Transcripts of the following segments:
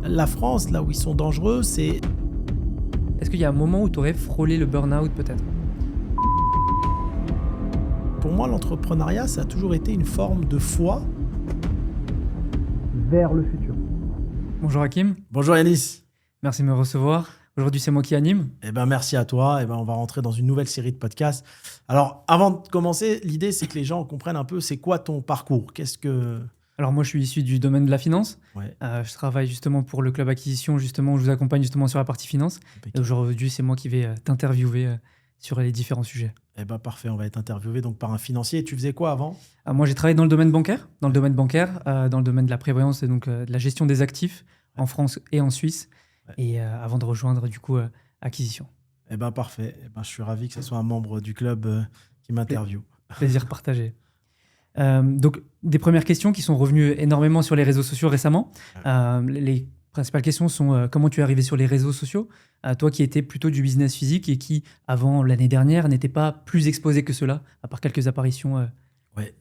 La France, là où ils sont dangereux, c'est... Est-ce qu'il y a un moment où tu aurais frôlé le burn-out peut-être? Pour moi, l'entrepreneuriat, ça a toujours été une forme de foi vers le futur. Bonjour Hakim, Bonjour Yanis. merci de me recevoir. Aujourd'hui, c'est moi qui anime. Merci à toi. On va rentrer dans une nouvelle série de podcasts. Alors, avant de commencer, l'idée, c'est que les gens comprennent un peu c'est quoi ton parcours. Alors moi, je suis issu du domaine de la finance. Ouais. Je travaille justement pour le club acquisition, justement, où je vous accompagne justement sur la partie finance. Et aujourd'hui, c'est moi qui vais t'interviewer sur les différents sujets. Parfait, on va être interviewé donc par un financier. Tu faisais quoi avant? Moi, j'ai travaillé dans le domaine bancaire, dans le domaine de la prévoyance et donc de la gestion des actifs en France et en Suisse. Ouais. Et avant de rejoindre du coup acquisition. Parfait. Je suis ravi que ce soit un membre du club qui m'interviewe. Plaisir partagé. Donc, des premières questions qui sont revenues énormément sur les réseaux sociaux récemment. Les principales questions sont comment tu es arrivé sur les réseaux sociaux, toi qui étais plutôt du business physique et qui, avant l'année dernière, n'était pas plus exposé que cela, à part quelques apparitions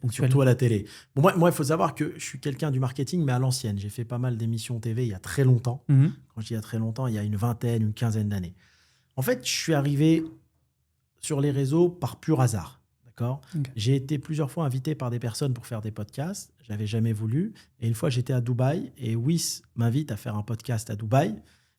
ponctuelles. Surtout à la télé. Bon, moi, il faut savoir que je suis quelqu'un du marketing, mais à l'ancienne. J'ai fait pas mal d'émissions TV il y a très longtemps. Mhm. Quand je dis il y a très longtemps, il y a une vingtaine, une quinzaine d'années. En fait, je suis arrivé sur les réseaux par pur hasard. D'accord ? Okay. J'ai été plusieurs fois invité par des personnes pour faire des podcasts. Je n'avais jamais voulu. Et une fois, j'étais à Dubaï et Wiss m'invite à faire un podcast à Dubaï.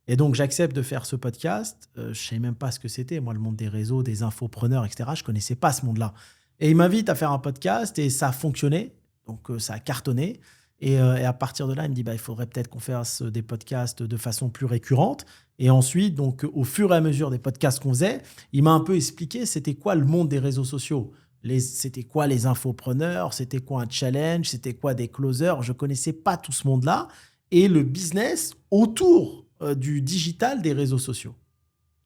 Et donc, j'accepte de faire ce podcast. Je ne savais même pas ce que c'était, moi, le monde des réseaux, des infopreneurs, etc. Je ne connaissais pas ce monde-là. Et il m'invite à faire un podcast et ça a fonctionné. Donc, ça a cartonné. Et à partir de là, il me dit il faudrait peut-être qu'on fasse des podcasts de façon plus récurrente. Et ensuite, donc, au fur et à mesure des podcasts qu'on faisait, il m'a un peu expliqué c'était quoi le monde des réseaux sociaux. C'était quoi les infopreneurs, c'était quoi un challenge, c'était quoi des closers. Je ne connaissais pas tout ce monde-là. Et le business autour du digital des réseaux sociaux.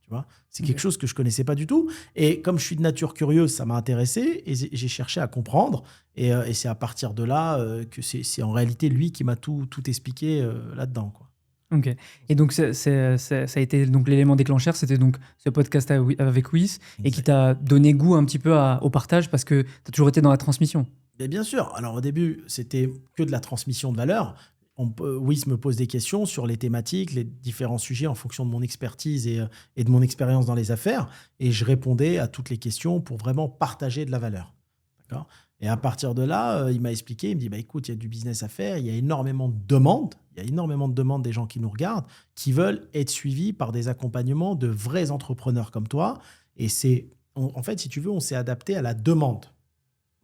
Tu vois, c'est quelque chose que je ne connaissais pas du tout. Et comme je suis de nature curieuse, ça m'a intéressé et j'ai cherché à comprendre. Et c'est à partir de là que c'est en réalité lui qui m'a tout expliqué là-dedans, quoi. Ok. Et donc, ça a été donc, l'élément déclencheur, c'était donc ce podcast avec Wiss et qui t'a donné goût un petit peu au partage parce que tu as toujours été dans la transmission. Mais bien sûr. Alors, au début, c'était que de la transmission de valeur. Wiss me pose des questions sur les thématiques, les différents sujets en fonction de mon expertise et de mon expérience dans les affaires. Et je répondais à toutes les questions pour vraiment partager de la valeur. D'accord ? Et à partir de là, il m'a expliqué, il me dit, écoute, il y a du business à faire, il y a énormément de demandes. Il y a énormément de demandes des gens qui nous regardent, qui veulent être suivis par des accompagnements de vrais entrepreneurs comme toi. Et en fait, si tu veux, on s'est adapté à la demande.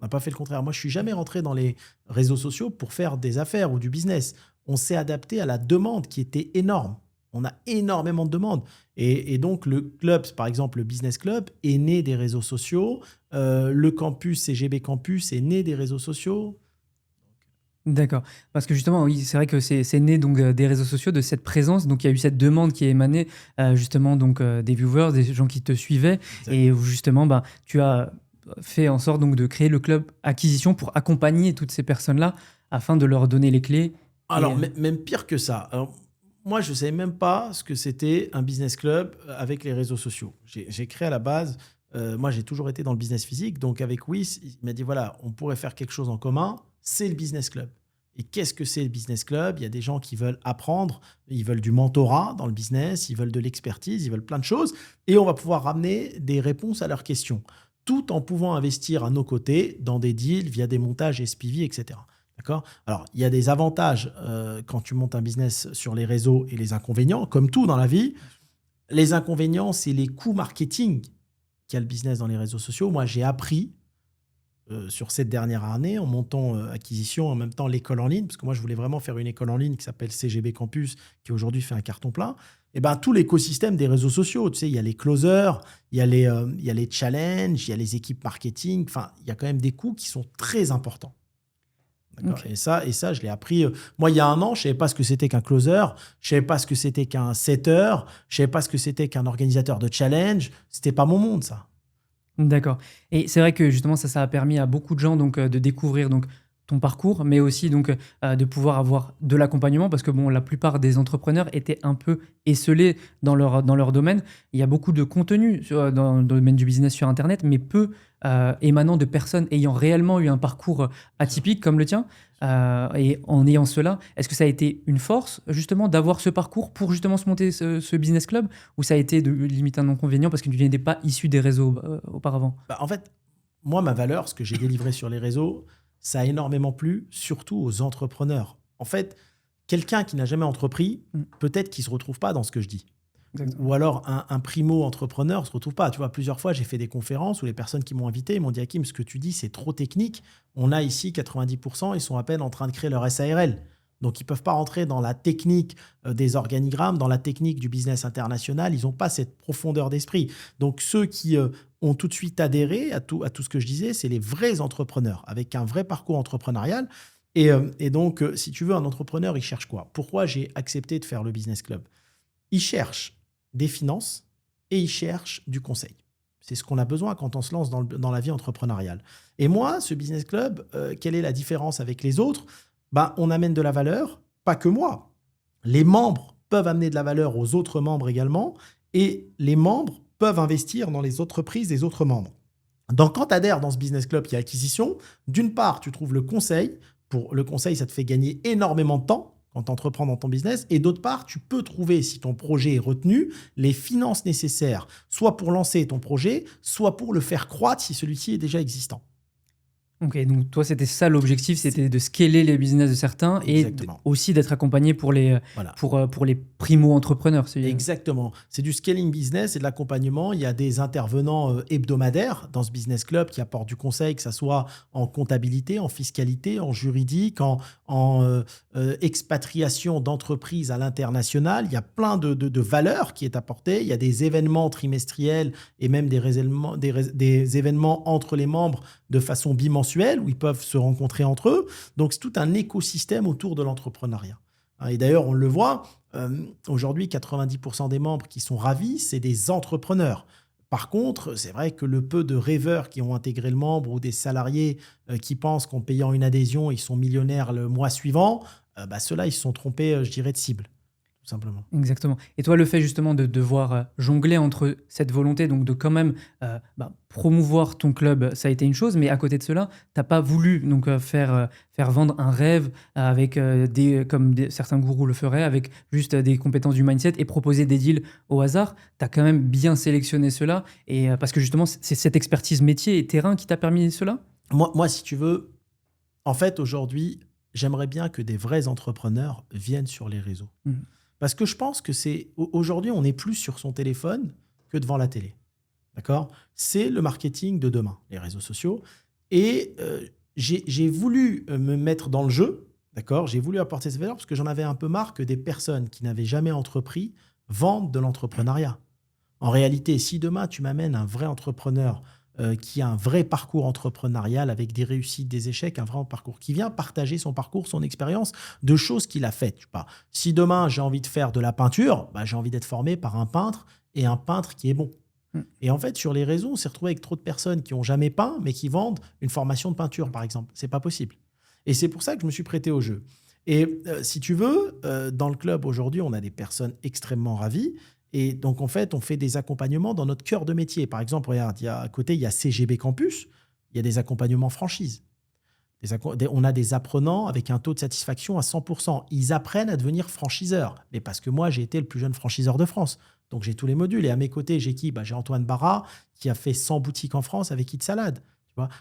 On n'a pas fait le contraire. Moi, je ne suis jamais rentré dans les réseaux sociaux pour faire des affaires ou du business. On s'est adapté à la demande qui était énorme. On a énormément de demandes. Et donc, le club, par exemple, le Business Club, est né des réseaux sociaux. Le campus, CGB Campus, est né des réseaux sociaux. D'accord. Parce que justement, oui, c'est vrai que c'est né donc, des réseaux sociaux, de cette présence. Donc, il y a eu cette demande qui est émanée justement donc, des viewers, des gens qui te suivaient. Exactement. Et où justement, tu as fait en sorte donc, de créer le club acquisition pour accompagner toutes ces personnes-là afin de leur donner les clés. Alors, même pire que ça. Alors, moi, je ne savais même pas ce que c'était un business club avec les réseaux sociaux. J'ai créé à la base, moi, j'ai toujours été dans le business physique. Donc, avec Wiss, il m'a dit, voilà, on pourrait faire quelque chose en commun. C'est le business club. Et qu'est-ce que c'est le business club ? Il y a des gens qui veulent apprendre, ils veulent du mentorat dans le business, ils veulent de l'expertise, ils veulent plein de choses. Et on va pouvoir ramener des réponses à leurs questions, tout en pouvant investir à nos côtés dans des deals via des montages SPV, etc. D'accord ? Alors, il y a des avantages quand tu montes un business sur les réseaux et les inconvénients, comme tout dans la vie. Les inconvénients, c'est les coûts marketing qu'a le business dans les réseaux sociaux. Moi, j'ai appris sur cette dernière année en montant acquisition, en même temps l'école en ligne, parce que moi, je voulais vraiment faire une école en ligne qui s'appelle CGB Campus, qui aujourd'hui fait un carton plein. Et tout l'écosystème des réseaux sociaux, tu sais, il y a les closers, il y a les challenges, il y a les équipes marketing. Enfin, il y a quand même des coûts qui sont très importants. Okay. Et ça, je l'ai appris. Moi, il y a un an, je ne savais pas ce que c'était qu'un closer, je ne savais pas ce que c'était qu'un setter, je ne savais pas ce que c'était qu'un organisateur de challenge. Ce n'était pas mon monde, ça. D'accord. Et c'est vrai que justement, ça a permis à beaucoup de gens donc, de découvrir donc, ton parcours, mais aussi donc, de pouvoir avoir de l'accompagnement parce que la plupart des entrepreneurs étaient un peu esselés dans leur domaine. Il y a beaucoup de contenu dans le domaine du business sur Internet, mais peu émanant de personnes ayant réellement eu un parcours atypique comme le tien. Et en ayant cela, est-ce que ça a été une force justement d'avoir ce parcours pour justement se monter ce business club, ou ça a été limite un inconvénient parce que tu n'étais pas issu des réseaux auparavant? En fait, moi, ma valeur, ce que j'ai délivré sur les réseaux, ça a énormément plu, surtout aux entrepreneurs. En fait, quelqu'un qui n'a jamais entrepris, peut-être qu'il ne se retrouve pas dans ce que je dis. Ou alors un primo-entrepreneur ne se retrouve pas. Tu vois, plusieurs fois, j'ai fait des conférences où les personnes qui m'ont invité m'ont dit « Hakim, ce que tu dis, c'est trop technique. On a ici 90%, ils sont à peine en train de créer leur SARL. Donc, ils ne peuvent pas rentrer dans la technique des organigrammes, dans la technique du business international. Ils n'ont pas cette profondeur d'esprit. » Donc, ceux qui ont tout de suite adhéré à tout ce que je disais, c'est les vrais entrepreneurs avec un vrai parcours entrepreneurial. Et donc, si tu veux, un entrepreneur, il cherche quoi? Pourquoi j'ai accepté de faire le Business Club? Il cherche des finances et il cherche du conseil. C'est ce qu'on a besoin quand on se lance dans la vie entrepreneuriale. Et moi, ce Business Club, quelle est la différence avec les autres? On amène de la valeur, pas que moi. Les membres peuvent amener de la valeur aux autres membres également, et les membres peuvent investir dans les entreprises des autres membres. Donc, quand tu adhères dans ce Business Club qui est acquisition, d'une part, tu trouves le conseil. Pour le conseil, ça te fait gagner énormément de temps quand tu entreprends dans ton business. Et d'autre part, tu peux trouver, si ton projet est retenu, les finances nécessaires, soit pour lancer ton projet, soit pour le faire croître si celui-ci est déjà existant. Ok, donc toi, c'était ça l'objectif, c'était de scaler les business de certains. Exactement. Et aussi d'être accompagné pour les primo-entrepreneurs. Exactement. C'est du scaling business et de l'accompagnement. Il y a des intervenants hebdomadaires dans ce business club qui apportent du conseil, que ce soit en comptabilité, en fiscalité, en juridique, en expatriation d'entreprises à l'international. Il y a plein de valeurs qui est apportée. Il y a des événements trimestriels et même des événements entre les membres de façon bimensuelle où ils peuvent se rencontrer entre eux. Donc, c'est tout un écosystème autour de l'entrepreneuriat. Et d'ailleurs, on le voit, aujourd'hui, 90% des membres qui sont ravis, c'est des entrepreneurs. Par contre, c'est vrai que le peu de rêveurs qui ont intégré le membre ou des salariés qui pensent qu'en payant une adhésion, ils sont millionnaires le mois suivant, ceux-là, ils se sont trompés, je dirais, de cible. Simplement. Exactement. Et toi, le fait justement de devoir jongler entre cette volonté donc de quand même promouvoir ton club, ça a été une chose, mais à côté de cela, tu n'as pas voulu donc, faire vendre un rêve avec certains gourous le feraient, avec juste des compétences du mindset et proposer des deals au hasard. Tu as quand même bien sélectionné cela, et, parce que justement, c'est cette expertise métier et terrain qui t'a permis cela? Moi, si tu veux, en fait, aujourd'hui, j'aimerais bien que des vrais entrepreneurs viennent sur les réseaux. Parce que je pense que aujourd'hui, on est plus sur son téléphone que devant la télé. D'accord? C'est le marketing de demain, les réseaux sociaux. Et j'ai voulu me mettre dans le jeu. D'accord? J'ai voulu apporter cette valeur parce que j'en avais un peu marre que des personnes qui n'avaient jamais entrepris vendent de l'entrepreneuriat. En réalité, si demain, tu m'amènes un vrai entrepreneur qui a un vrai parcours entrepreneurial avec des réussites, des échecs, un vrai parcours, qui vient partager son parcours, son expérience de choses qu'il a faites. Si demain, j'ai envie de faire de la peinture, j'ai envie d'être formé par un peintre et un peintre qui est bon. Et en fait, sur les réseaux, on s'est retrouvé avec trop de personnes qui n'ont jamais peint, mais qui vendent une formation de peinture, par exemple. C'est pas possible. Et c'est pour ça que je me suis prêté au jeu. Et si tu veux, dans le club, aujourd'hui, on a des personnes extrêmement ravies. Et donc, en fait, on fait des accompagnements dans notre cœur de métier. Par exemple, regarde, à côté, il y a CGB Campus. Il y a des accompagnements franchises. On a des apprenants avec un taux de satisfaction à 100%. Ils apprennent à devenir franchiseurs. Mais parce que moi, j'ai été le plus jeune franchiseur de France. Donc, j'ai tous les modules. Et à mes côtés, j'ai qui? J'ai Antoine Barra, qui a fait 100 boutiques en France avec Eat Salad.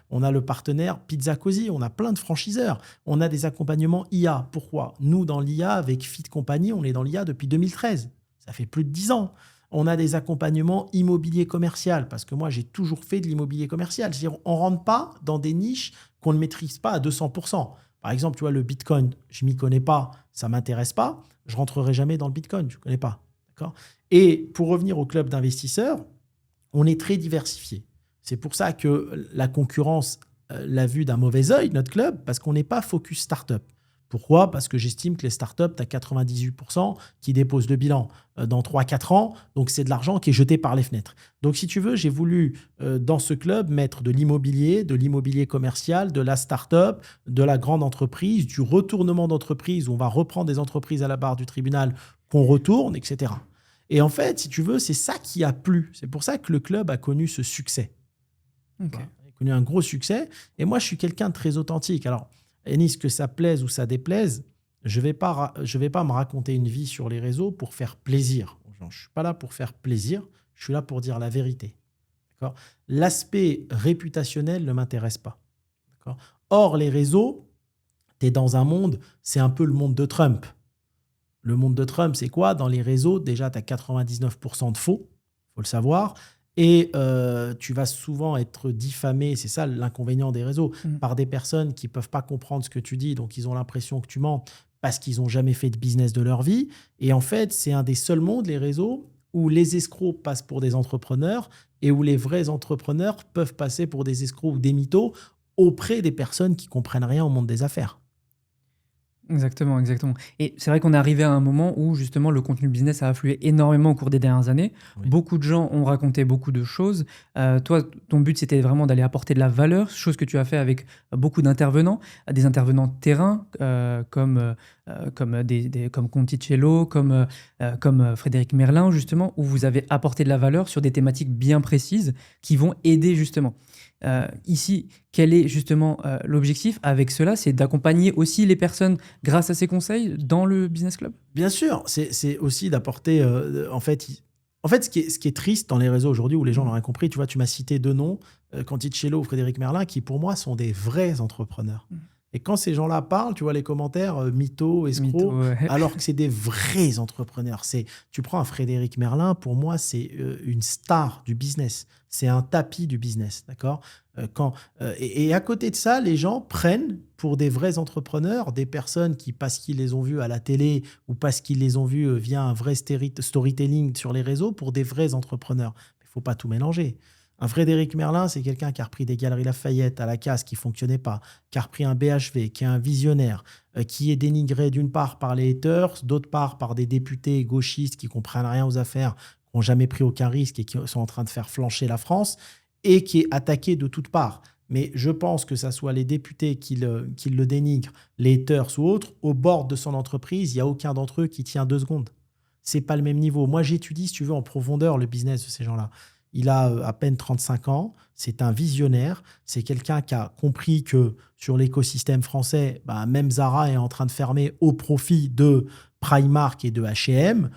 On a le partenaire Pizza Cozy, on a plein de franchiseurs. On a des accompagnements IA. Pourquoi? Nous, dans l'IA, avec Fit Company, on est dans l'IA depuis 2013. Ça fait plus de 10 ans. On a des accompagnements immobilier commercial, parce que moi, j'ai toujours fait de l'immobilier commercial. C'est-à-dire, on ne rentre pas dans des niches qu'on ne maîtrise pas à 200%. Par exemple, tu vois, le Bitcoin, je ne m'y connais pas, ça ne m'intéresse pas. Je ne rentrerai jamais dans le Bitcoin, je ne connais pas. D'accord? Et pour revenir au club d'investisseurs, on est très diversifié. C'est pour ça que la concurrence l'a vu d'un mauvais œil, notre club, parce qu'on n'est pas focus start-up. Pourquoi? Parce que j'estime que les startups, tu as 98% qui déposent le bilan dans 3-4 ans. Donc, c'est de l'argent qui est jeté par les fenêtres. Donc, si tu veux, j'ai voulu, dans ce club, mettre de l'immobilier commercial, de la startup, de la grande entreprise, du retournement d'entreprise où on va reprendre des entreprises à la barre du tribunal qu'on retourne, etc. Et en fait, si tu veux, c'est ça qui a plu. C'est pour ça que le club a connu ce succès. Okay. connu un gros succès. Et moi, je suis quelqu'un de très authentique. Alors, Ennis, que ça plaise ou ça déplaise, je vais pas me raconter une vie sur les réseaux pour faire plaisir aux gens. Je ne suis pas là pour faire plaisir, je suis là pour dire la vérité. D'accord ? L'aspect réputationnel ne m'intéresse pas. D'accord ? Or, les réseaux, tu es dans un monde, c'est un peu le monde de Trump. Le monde de Trump, c'est quoi ? Dans les réseaux, déjà, tu as 99% de faux, il faut le savoir. Et tu vas souvent être diffamé, c'est ça l'inconvénient des réseaux, par des personnes qui ne peuvent pas comprendre ce que tu dis, donc ils ont l'impression que tu mens parce qu'ils n'ont jamais fait de business de leur vie. Et en fait, c'est un des seuls mondes, les réseaux, où les escrocs passent pour des entrepreneurs et où les vrais entrepreneurs peuvent passer pour des escrocs ou des mythos auprès des personnes qui ne comprennent rien au monde des affaires. Exactement, exactement. Et c'est vrai qu'on est arrivé à un moment où justement le contenu business a afflué énormément au cours des dernières années. Oui. Beaucoup de gens ont raconté beaucoup de choses. Toi, ton but, c'était vraiment d'aller apporter de la valeur, chose que tu as fait avec beaucoup d'intervenants, des intervenants de terrain comme Conticello, comme Frédéric Merlin, justement, où vous avez apporté de la valeur sur des thématiques bien précises qui vont aider justement. Ici, quel est justement l'objectif avec cela? C'est d'accompagner aussi les personnes grâce à ces conseils dans le Business Club? Bien sûr, c'est aussi d'apporter. En fait, ce qui est triste dans les réseaux aujourd'hui où les gens n'ont rien compris, tu vois, tu m'as cité deux noms, Conticello ou Frédéric Merlin, qui pour moi sont des vrais entrepreneurs. Et quand ces gens-là parlent, tu vois les commentaires, mytho, escroc, Ouais. alors que c'est des vrais entrepreneurs. Tu prends un Frédéric Merlin, pour moi, c'est une star du business. C'est un tapis du business, d'accord ? Et à côté de ça, les gens prennent pour des vrais entrepreneurs des personnes qui, parce qu'ils les ont vus à la télé ou parce qu'ils les ont vus via un vrai storytelling sur les réseaux, pour des vrais entrepreneurs. Il ne faut pas tout mélanger. Un Frédéric Merlin, c'est quelqu'un qui a repris des Galeries Lafayette à la casse qui ne fonctionnaient pas, qui a repris un BHV, qui est un visionnaire, qui est dénigré d'une part par les haters, d'autre part par des députés gauchistes qui ne comprennent rien aux affaires, qui n'ont jamais pris aucun risque et qui sont en train de faire flancher la France, et qui est attaqué de toutes parts. Mais je pense que ce soit les députés qui le dénigrent, les haters ou autres, au bord de son entreprise, il n'y a aucun d'entre eux qui tient 2 secondes. Ce n'est pas le même niveau. Moi, j'étudie, si tu veux, en profondeur le business de ces gens-là. Il a à peine 35 ans, c'est un visionnaire, c'est quelqu'un qui a compris que sur l'écosystème français, même Zara est en train de fermer au profit de Primark et de H&M.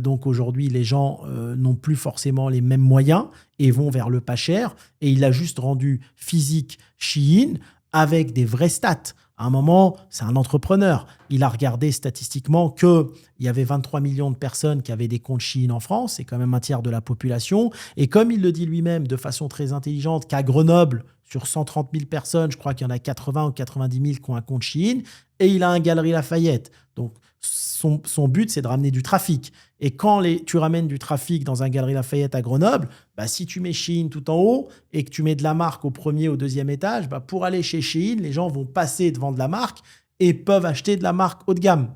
Donc aujourd'hui, les gens n'ont plus forcément les mêmes moyens et vont vers le pas cher. Et il a juste rendu physique Shein avec des vrais stats. À un moment, c'est un entrepreneur. Il a regardé statistiquement qu'il y avait 23 millions de personnes qui avaient des comptes Shein en France. C'est quand même un tiers de la population. Et comme il le dit lui-même de façon très intelligente, qu'à Grenoble, sur 130 000 personnes, je crois qu'il y en a 80 ou 90 000 qui ont un compte Shein. Et il a un Galeries Lafayette. Donc, son but, c'est de ramener du trafic. Et quand tu ramènes du trafic dans un Galeries Lafayette à Grenoble, si tu mets Shein tout en haut et que tu mets de la marque au premier, au deuxième étage, pour aller chez Shein, les gens vont passer devant de la marque et peuvent acheter de la marque haut de gamme.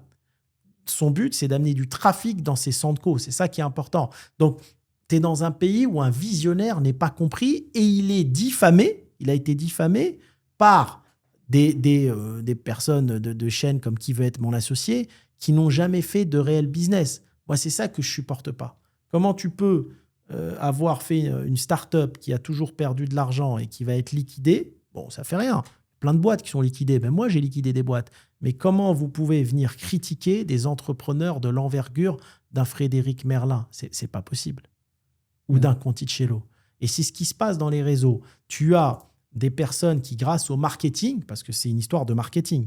Son but, c'est d'amener du trafic dans ses centres co. C'est ça qui est important. Donc, tu es dans un pays où un visionnaire n'est pas compris et il est diffamé. Il a été diffamé par des personnes de chaînes comme Qui veut être mon associé qui n'ont jamais fait de réel business. Moi, c'est ça que je ne supporte pas. Comment tu peux avoir fait une start-up qui a toujours perdu de l'argent et qui va être liquidée? Bon, ça fait rien. Plein de boîtes qui sont liquidées. Moi, j'ai liquidé des boîtes. Mais comment vous pouvez venir critiquer des entrepreneurs de l'envergure d'un Frédéric Merlin? C'est pas possible. Ou d'un Conticello. Et c'est ce qui se passe dans les réseaux. Tu as des personnes qui, grâce au marketing, parce que c'est une histoire de marketing,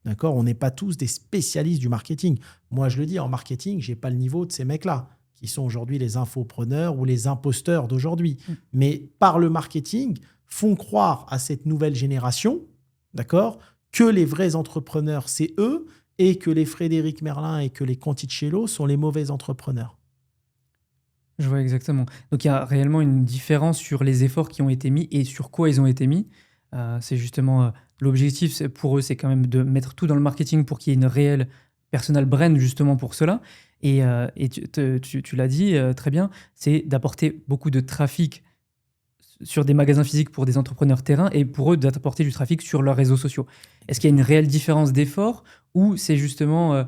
d'accord, on n'est pas tous des spécialistes du marketing. Moi, je le dis, en marketing, je n'ai pas le niveau de ces mecs-là, qui sont aujourd'hui les infopreneurs ou les imposteurs d'aujourd'hui. Mais par le marketing, font croire à cette nouvelle génération, d'accord, que les vrais entrepreneurs, c'est eux, et que les Frédéric Merlin et que les Conticello sont les mauvais entrepreneurs. Je vois exactement. Donc, il y a réellement une différence sur les efforts qui ont été mis et sur quoi ils ont été mis. C'est justement l'objectif pour eux, c'est quand même de mettre tout dans le marketing pour qu'il y ait une réelle personal brand justement pour cela. Et tu l'as dit très bien, c'est d'apporter beaucoup de trafic sur des magasins physiques pour des entrepreneurs terrain et pour eux d'apporter du trafic sur leurs réseaux sociaux. Est-ce qu'il y a une réelle différence d'effort ou c'est justement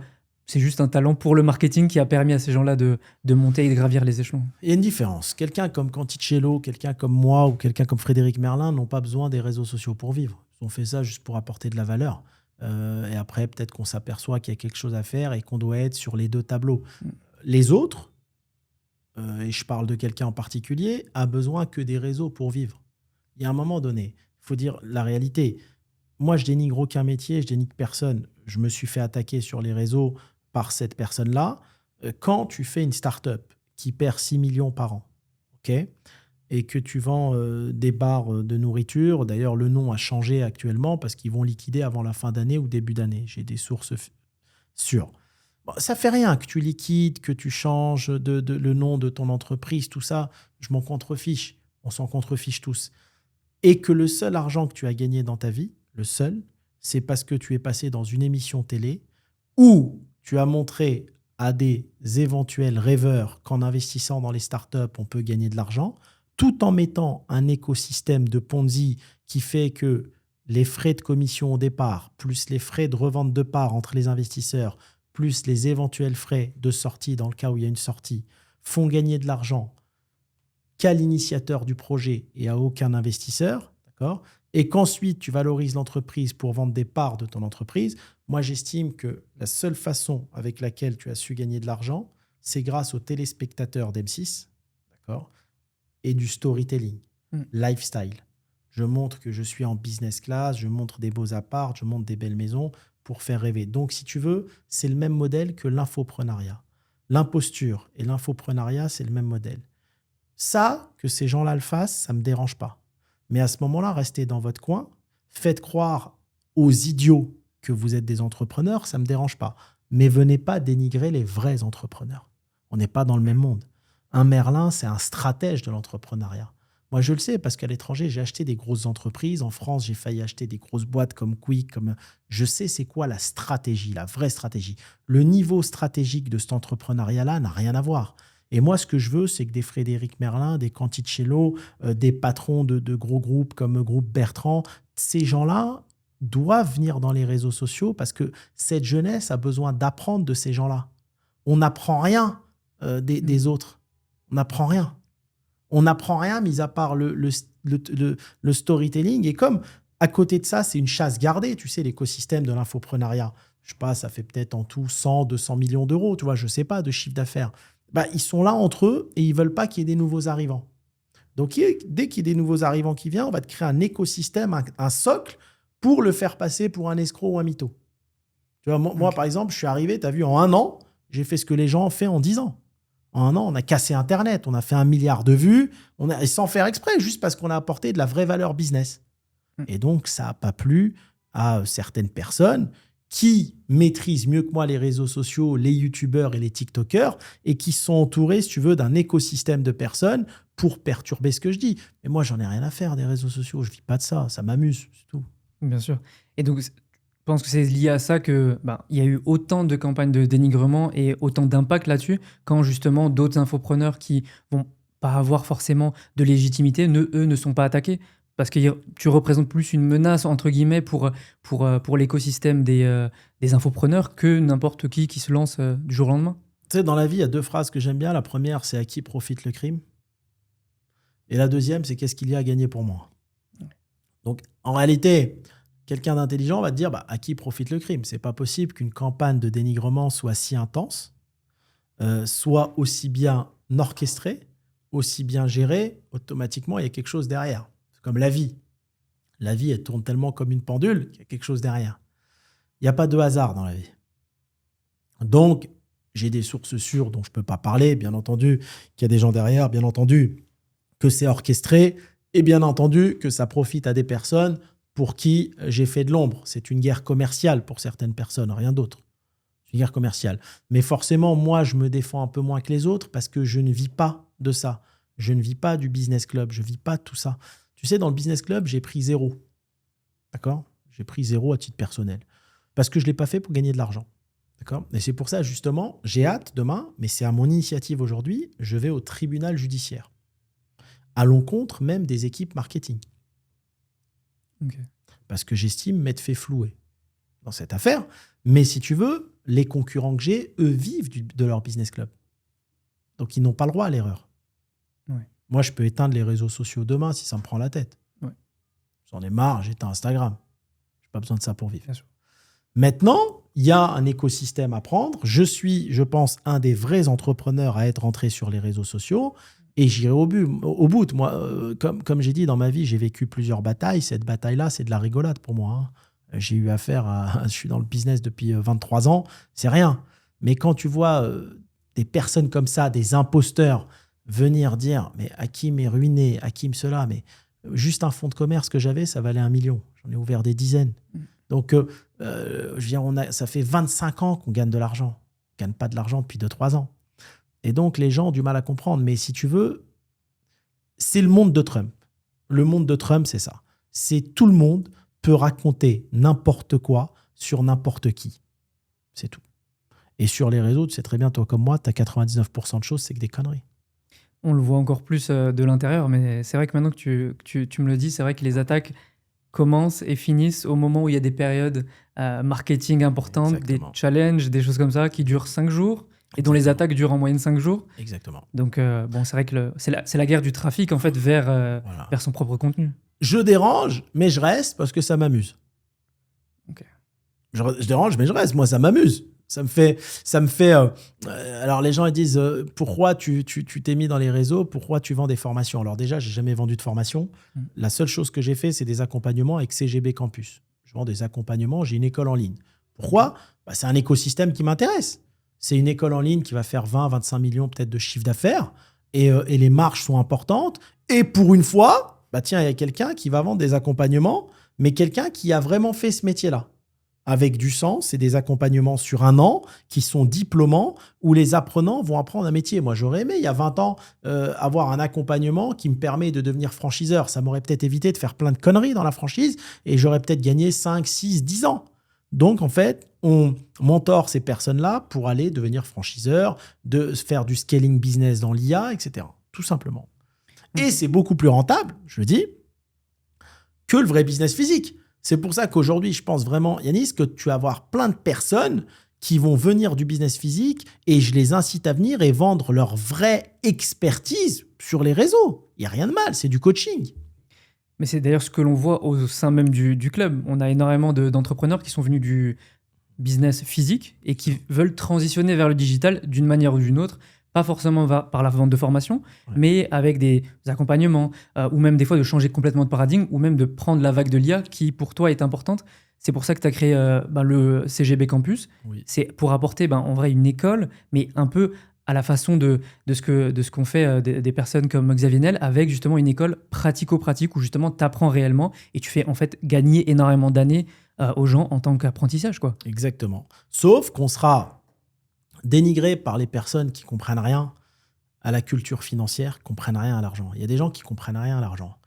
c'est juste un talent pour le marketing qui a permis à ces gens-là de monter et de gravir les échelons. Il y a une différence. Quelqu'un comme Canticello, quelqu'un comme moi ou quelqu'un comme Frédéric Merlin n'ont pas besoin des réseaux sociaux pour vivre. Ils ont fait ça juste pour apporter de la valeur. Et après, peut-être qu'on s'aperçoit qu'il y a quelque chose à faire et qu'on doit être sur les deux tableaux. Les autres, et je parle de quelqu'un en particulier, a besoin que des réseaux pour vivre. Il y a un moment donné, il faut dire la réalité. Moi, je dénigre aucun métier, je dénigre personne. Je me suis fait attaquer sur les réseaux par cette personne-là. Quand tu fais une start-up qui perd 6 millions par an, ok, et que tu vends des barres de nourriture, d'ailleurs, le nom a changé actuellement parce qu'ils vont liquider avant la fin d'année ou début d'année. J'ai des sources sûres. Bon, ça fait rien que tu liquides, que tu changes le nom de ton entreprise, tout ça, je m'en contrefiche. On s'en contrefiche tous. Et que le seul argent que tu as gagné dans ta vie, le seul, c'est parce que tu es passé dans une émission télé où tu as montré à des éventuels rêveurs qu'en investissant dans les startups, on peut gagner de l'argent, tout en mettant un écosystème de Ponzi qui fait que les frais de commission au départ, plus les frais de revente de parts entre les investisseurs, plus les éventuels frais de sortie dans le cas où il y a une sortie, font gagner de l'argent qu'à l'initiateur du projet et à aucun investisseur, d'accord ? Et qu'ensuite tu valorises l'entreprise pour vendre des parts de ton entreprise, moi j'estime que la seule façon avec laquelle tu as su gagner de l'argent, c'est grâce aux téléspectateurs d'M6, d'accord ? Et du storytelling, lifestyle. Je montre que je suis en business class, je montre des beaux apparts, je montre des belles maisons pour faire rêver. Donc si tu veux, c'est le même modèle que l'infoprenariat. L'imposture et l'infoprenariat, c'est le même modèle. Ça, que ces gens-là le fassent, ça ne me dérange pas. Mais à ce moment-là, restez dans votre coin, faites croire aux idiots que vous êtes des entrepreneurs, ça ne me dérange pas. Mais venez pas dénigrer les vrais entrepreneurs. On n'est pas dans le même monde. Un Merlin, c'est un stratège de l'entrepreneuriat. Moi, je le sais parce qu'à l'étranger, j'ai acheté des grosses entreprises. En France, j'ai failli acheter des grosses boîtes comme Quick. Je sais c'est quoi la stratégie, la vraie stratégie. Le niveau stratégique de cet entrepreneuriat-là n'a rien à voir. Et moi, ce que je veux, c'est que des Frédéric Merlin, des Canticello, des patrons de gros groupes comme Groupe Bertrand, ces gens-là doivent venir dans les réseaux sociaux parce que cette jeunesse a besoin d'apprendre de ces gens-là. On n'apprend rien des autres. On n'apprend rien. On n'apprend rien, mis à part le storytelling. Et comme à côté de ça, c'est une chasse gardée, tu sais, l'écosystème de l'infoprenariat. Je sais pas, ça fait peut-être en tout 100, 200 millions d'euros, tu vois, je sais pas, de chiffre d'affaires. Bah, ils sont là entre eux et ils veulent pas qu'il y ait des nouveaux arrivants. Donc, dès qu'il y a des nouveaux arrivants qui viennent, on va te créer un écosystème, un socle pour le faire passer pour un escroc ou un mytho. Tu vois, moi, par exemple, je suis arrivé, tu as vu, en 1 an, j'ai fait ce que les gens ont fait en 10 ans. En 1 an, on a cassé Internet, on a fait 1 milliard de vues, et sans faire exprès, juste parce qu'on a apporté de la vraie valeur business. Et donc, ça n'a pas plu à certaines personnes qui maîtrisent mieux que moi les réseaux sociaux, les youtubeurs et les tiktokers, et qui sont entourés, si tu veux, d'un écosystème de personnes pour perturber ce que je dis. Mais moi, j'en ai rien à faire des réseaux sociaux, je ne vis pas de ça, ça m'amuse, c'est tout. Bien sûr. Et donc, je pense que c'est lié à ça que il y a eu autant de campagnes de dénigrement et autant d'impact là-dessus, quand justement d'autres infopreneurs qui vont pas avoir forcément de légitimité, eux ne sont pas attaqués. Parce que tu représentes plus une menace, entre guillemets, pour l'écosystème des infopreneurs que n'importe qui se lance du jour au lendemain. Tu sais, dans la vie, il y a 2 phrases que j'aime bien. La première, c'est « à qui profite le crime ?» Et la deuxième, c'est « qu'est-ce qu'il y a à gagner pour moi ?» Donc, en réalité, quelqu'un d'intelligent va te dire à qui profite le crime ? C'est pas possible qu'une campagne de dénigrement soit si intense, soit aussi bien orchestrée, aussi bien gérée. Automatiquement, il y a quelque chose derrière. Comme la vie. La vie, elle tourne tellement comme une pendule qu'il y a quelque chose derrière. Il n'y a pas de hasard dans la vie. Donc, j'ai des sources sûres dont je ne peux pas parler, bien entendu, qu'il y a des gens derrière, bien entendu, que c'est orchestré, et bien entendu que ça profite à des personnes pour qui j'ai fait de l'ombre. C'est une guerre commerciale pour certaines personnes, rien d'autre. C'est une guerre commerciale. Mais forcément, moi, je me défends un peu moins que les autres parce que je ne vis pas de ça. Je ne vis pas du business club, je ne vis pas de tout ça. Tu sais, dans le business club, j'ai pris 0. D'accord ? J'ai pris 0 à titre personnel. Parce que je ne l'ai pas fait pour gagner de l'argent. D'accord ? Et c'est pour ça, justement, j'ai hâte demain, mais c'est à mon initiative aujourd'hui, je vais au tribunal judiciaire. À l'encontre même des équipes marketing. Okay. Parce que j'estime m'être fait flouer dans cette affaire. Mais si tu veux, les concurrents que j'ai, eux, vivent de leur business club. Donc, ils n'ont pas le droit à l'erreur. Ouais. Moi, je peux éteindre les réseaux sociaux demain si ça me prend la tête. Ouais. J'en ai marre, j'éteins Instagram. Je n'ai pas besoin de ça pour vivre. Bien sûr. Maintenant, il y a un écosystème à prendre. Je suis, je pense, un des vrais entrepreneurs à être rentré sur les réseaux sociaux et j'irai au bout. Moi, comme j'ai dit, dans ma vie, j'ai vécu plusieurs batailles. Cette bataille-là, c'est de la rigolade pour moi. J'ai eu affaire à... Je suis dans le business depuis 23 ans. C'est rien. Mais quand tu vois des personnes comme ça, des imposteurs, venir dire « Mais Hakim est ruiné, Hakim cela. » Mais juste un fonds de commerce que j'avais, ça valait 1 million. J'en ai ouvert des dizaines. Donc, je veux dire, ça fait 25 ans qu'on gagne de l'argent. On ne gagne pas de l'argent depuis 2-3 ans. Et donc, les gens ont du mal à comprendre. Mais si tu veux, c'est le monde de Trump. Le monde de Trump, c'est ça. C'est tout le monde peut raconter n'importe quoi sur n'importe qui. C'est tout. Et sur les réseaux, tu sais très bien, toi comme moi, tu as 99% de choses, c'est que des conneries. On le voit encore plus de l'intérieur, mais c'est vrai que maintenant que tu me le dis, c'est vrai que les attaques commencent et finissent au moment où il y a des périodes marketing importantes, Exactement. des challenges, des choses comme ça qui durent 5 jours et dont les attaques durent en moyenne 5 jours. Exactement. Donc, bon, c'est vrai que c'est la guerre du trafic en fait vers son propre contenu. Je dérange, mais je reste parce que ça m'amuse. Ok. Je dérange, mais je reste. Moi, ça m'amuse. Ça me fait. Alors, les gens ils disent pourquoi tu t'es mis dans les réseaux, pourquoi tu vends des formations. Alors, déjà, j'ai jamais vendu de formation. La seule chose que j'ai fait, c'est des accompagnements avec CGB Campus. Je vends des accompagnements, j'ai une école en ligne. Pourquoi ? C'est un écosystème qui m'intéresse. C'est une école en ligne qui va faire 20-25 millions peut-être de chiffre d'affaires et les marges sont importantes. Et pour une fois, tiens, il y a quelqu'un qui va vendre des accompagnements, mais quelqu'un qui a vraiment fait ce métier-là. Avec du sens, c'est des accompagnements sur 1 an qui sont diplômants où les apprenants vont apprendre un métier. Moi, j'aurais aimé, il y a 20 ans, avoir un accompagnement qui me permet de devenir franchiseur. Ça m'aurait peut-être évité de faire plein de conneries dans la franchise et j'aurais peut-être gagné 5, 6, 10 ans. Donc, en fait, on mentore ces personnes-là pour aller devenir franchiseur, de faire du scaling business dans l'IA, etc. Tout simplement. Et c'est beaucoup plus rentable, je le dis, que le vrai business physique. C'est pour ça qu'aujourd'hui, je pense vraiment, Yanis, que tu vas avoir plein de personnes qui vont venir du business physique et je les incite à venir et vendre leur vraie expertise sur les réseaux. Il n'y a rien de mal, c'est du coaching. Mais c'est d'ailleurs ce que l'on voit au sein même du club. On a énormément d'entrepreneurs qui sont venus du business physique et qui veulent transitionner vers le digital d'une manière ou d'une autre. Pas forcément par la vente de formation, mais avec des accompagnements ou même des fois de changer complètement de paradigme ou même de prendre la vague de l'IA qui pour toi est importante. C'est pour ça que tu as créé le CGB Campus. Oui. C'est pour apporter en vrai une école, mais un peu à la façon de ce qu'ont fait des personnes comme Xavier Niel avec justement une école pratico-pratique où justement tu apprends réellement et tu fais en fait gagner énormément d'années aux gens en tant qu'apprentissage, quoi. Exactement. Sauf qu'on sera dénigré par les personnes qui comprennent rien à la culture financière, qui comprennent rien à l'argent. Il y a des gens qui comprennent rien à l'argent.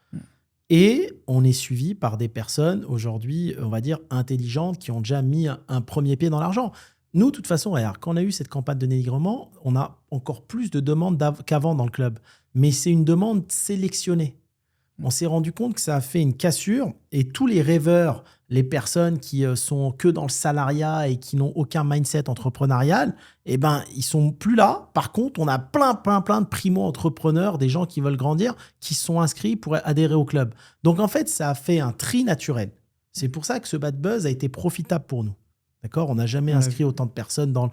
Et on est suivi par des personnes aujourd'hui, on va dire, intelligentes, qui ont déjà mis un premier pied dans l'argent. Nous, de toute façon, regarde, quand on a eu cette campagne de dénigrement, on a encore plus de demandes qu'avant dans le club. Mais c'est une demande sélectionnée. On s'est rendu compte que ça a fait une cassure et tous les rêveurs, les personnes qui sont que dans le salariat et qui n'ont aucun mindset entrepreneurial, ils sont plus là. Par contre, on a plein de primo-entrepreneurs, des gens qui veulent grandir, qui sont inscrits pour adhérer au club. Donc, en fait, ça a fait un tri naturel. C'est pour ça que ce Bad Buzz a été profitable pour nous. D'accord ? On n'a jamais inscrit autant de personnes dans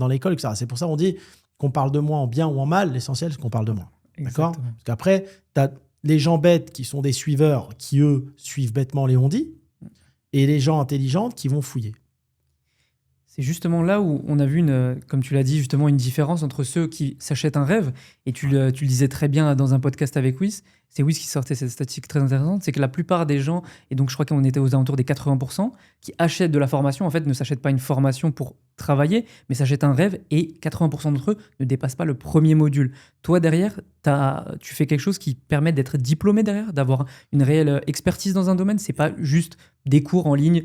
l'école, etc. C'est pour ça qu'on dit qu'on parle de moi en bien ou en mal. L'essentiel, c'est qu'on parle de moi. D'accord ? Parce qu'après, tu as les gens bêtes qui sont des suiveurs qui, eux, suivent bêtement les on-dit et les gens intelligents qui vont fouiller. C'est justement là où on a vu, comme tu l'as dit, justement une différence entre ceux qui s'achètent un rêve, et tu le disais très bien dans un podcast avec Wiss, c'est Wiss qui sortait cette statistique très intéressante, c'est que la plupart des gens, et donc je crois qu'on était aux alentours des 80%, qui achètent de la formation, en fait, ne s'achètent pas une formation pour travailler, mais s'achètent un rêve, et 80% d'entre eux ne dépassent pas le premier module. Toi, derrière, tu fais quelque chose qui permet d'être diplômé derrière, d'avoir une réelle expertise dans un domaine, c'est pas juste des cours en ligne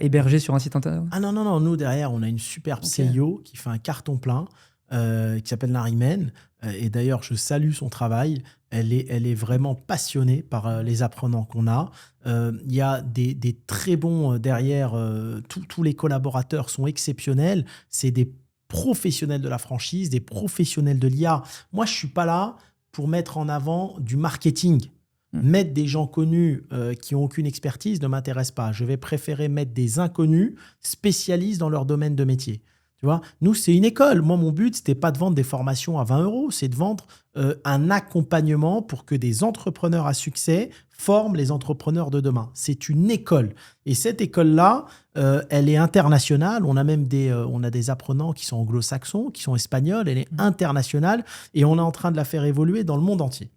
hébergés sur un site internet. Ah non, nous derrière, on a une superbe CEO qui fait un carton plein, qui s'appelle Narimen, Et d'ailleurs, je salue son travail. Elle est vraiment passionnée par les apprenants qu'on a. Il y a des très bons derrière. Tous les collaborateurs sont exceptionnels. C'est des professionnels de la franchise, des professionnels de l'IA. Moi, je ne suis pas là pour mettre en avant du marketing. Mettre des gens connus qui n'ont aucune expertise ne m'intéresse pas. Je vais préférer mettre des inconnus spécialistes dans leur domaine de métier. Tu vois, nous, c'est une école. Moi, mon but, ce n'était pas de vendre des formations à 20 €, c'est de vendre un accompagnement pour que des entrepreneurs à succès forment les entrepreneurs de demain. C'est une école. Et cette école-là, elle est internationale. On a même des apprenants qui sont anglo-saxons, qui sont espagnols. Elle est internationale et on est en train de la faire évoluer dans le monde entier.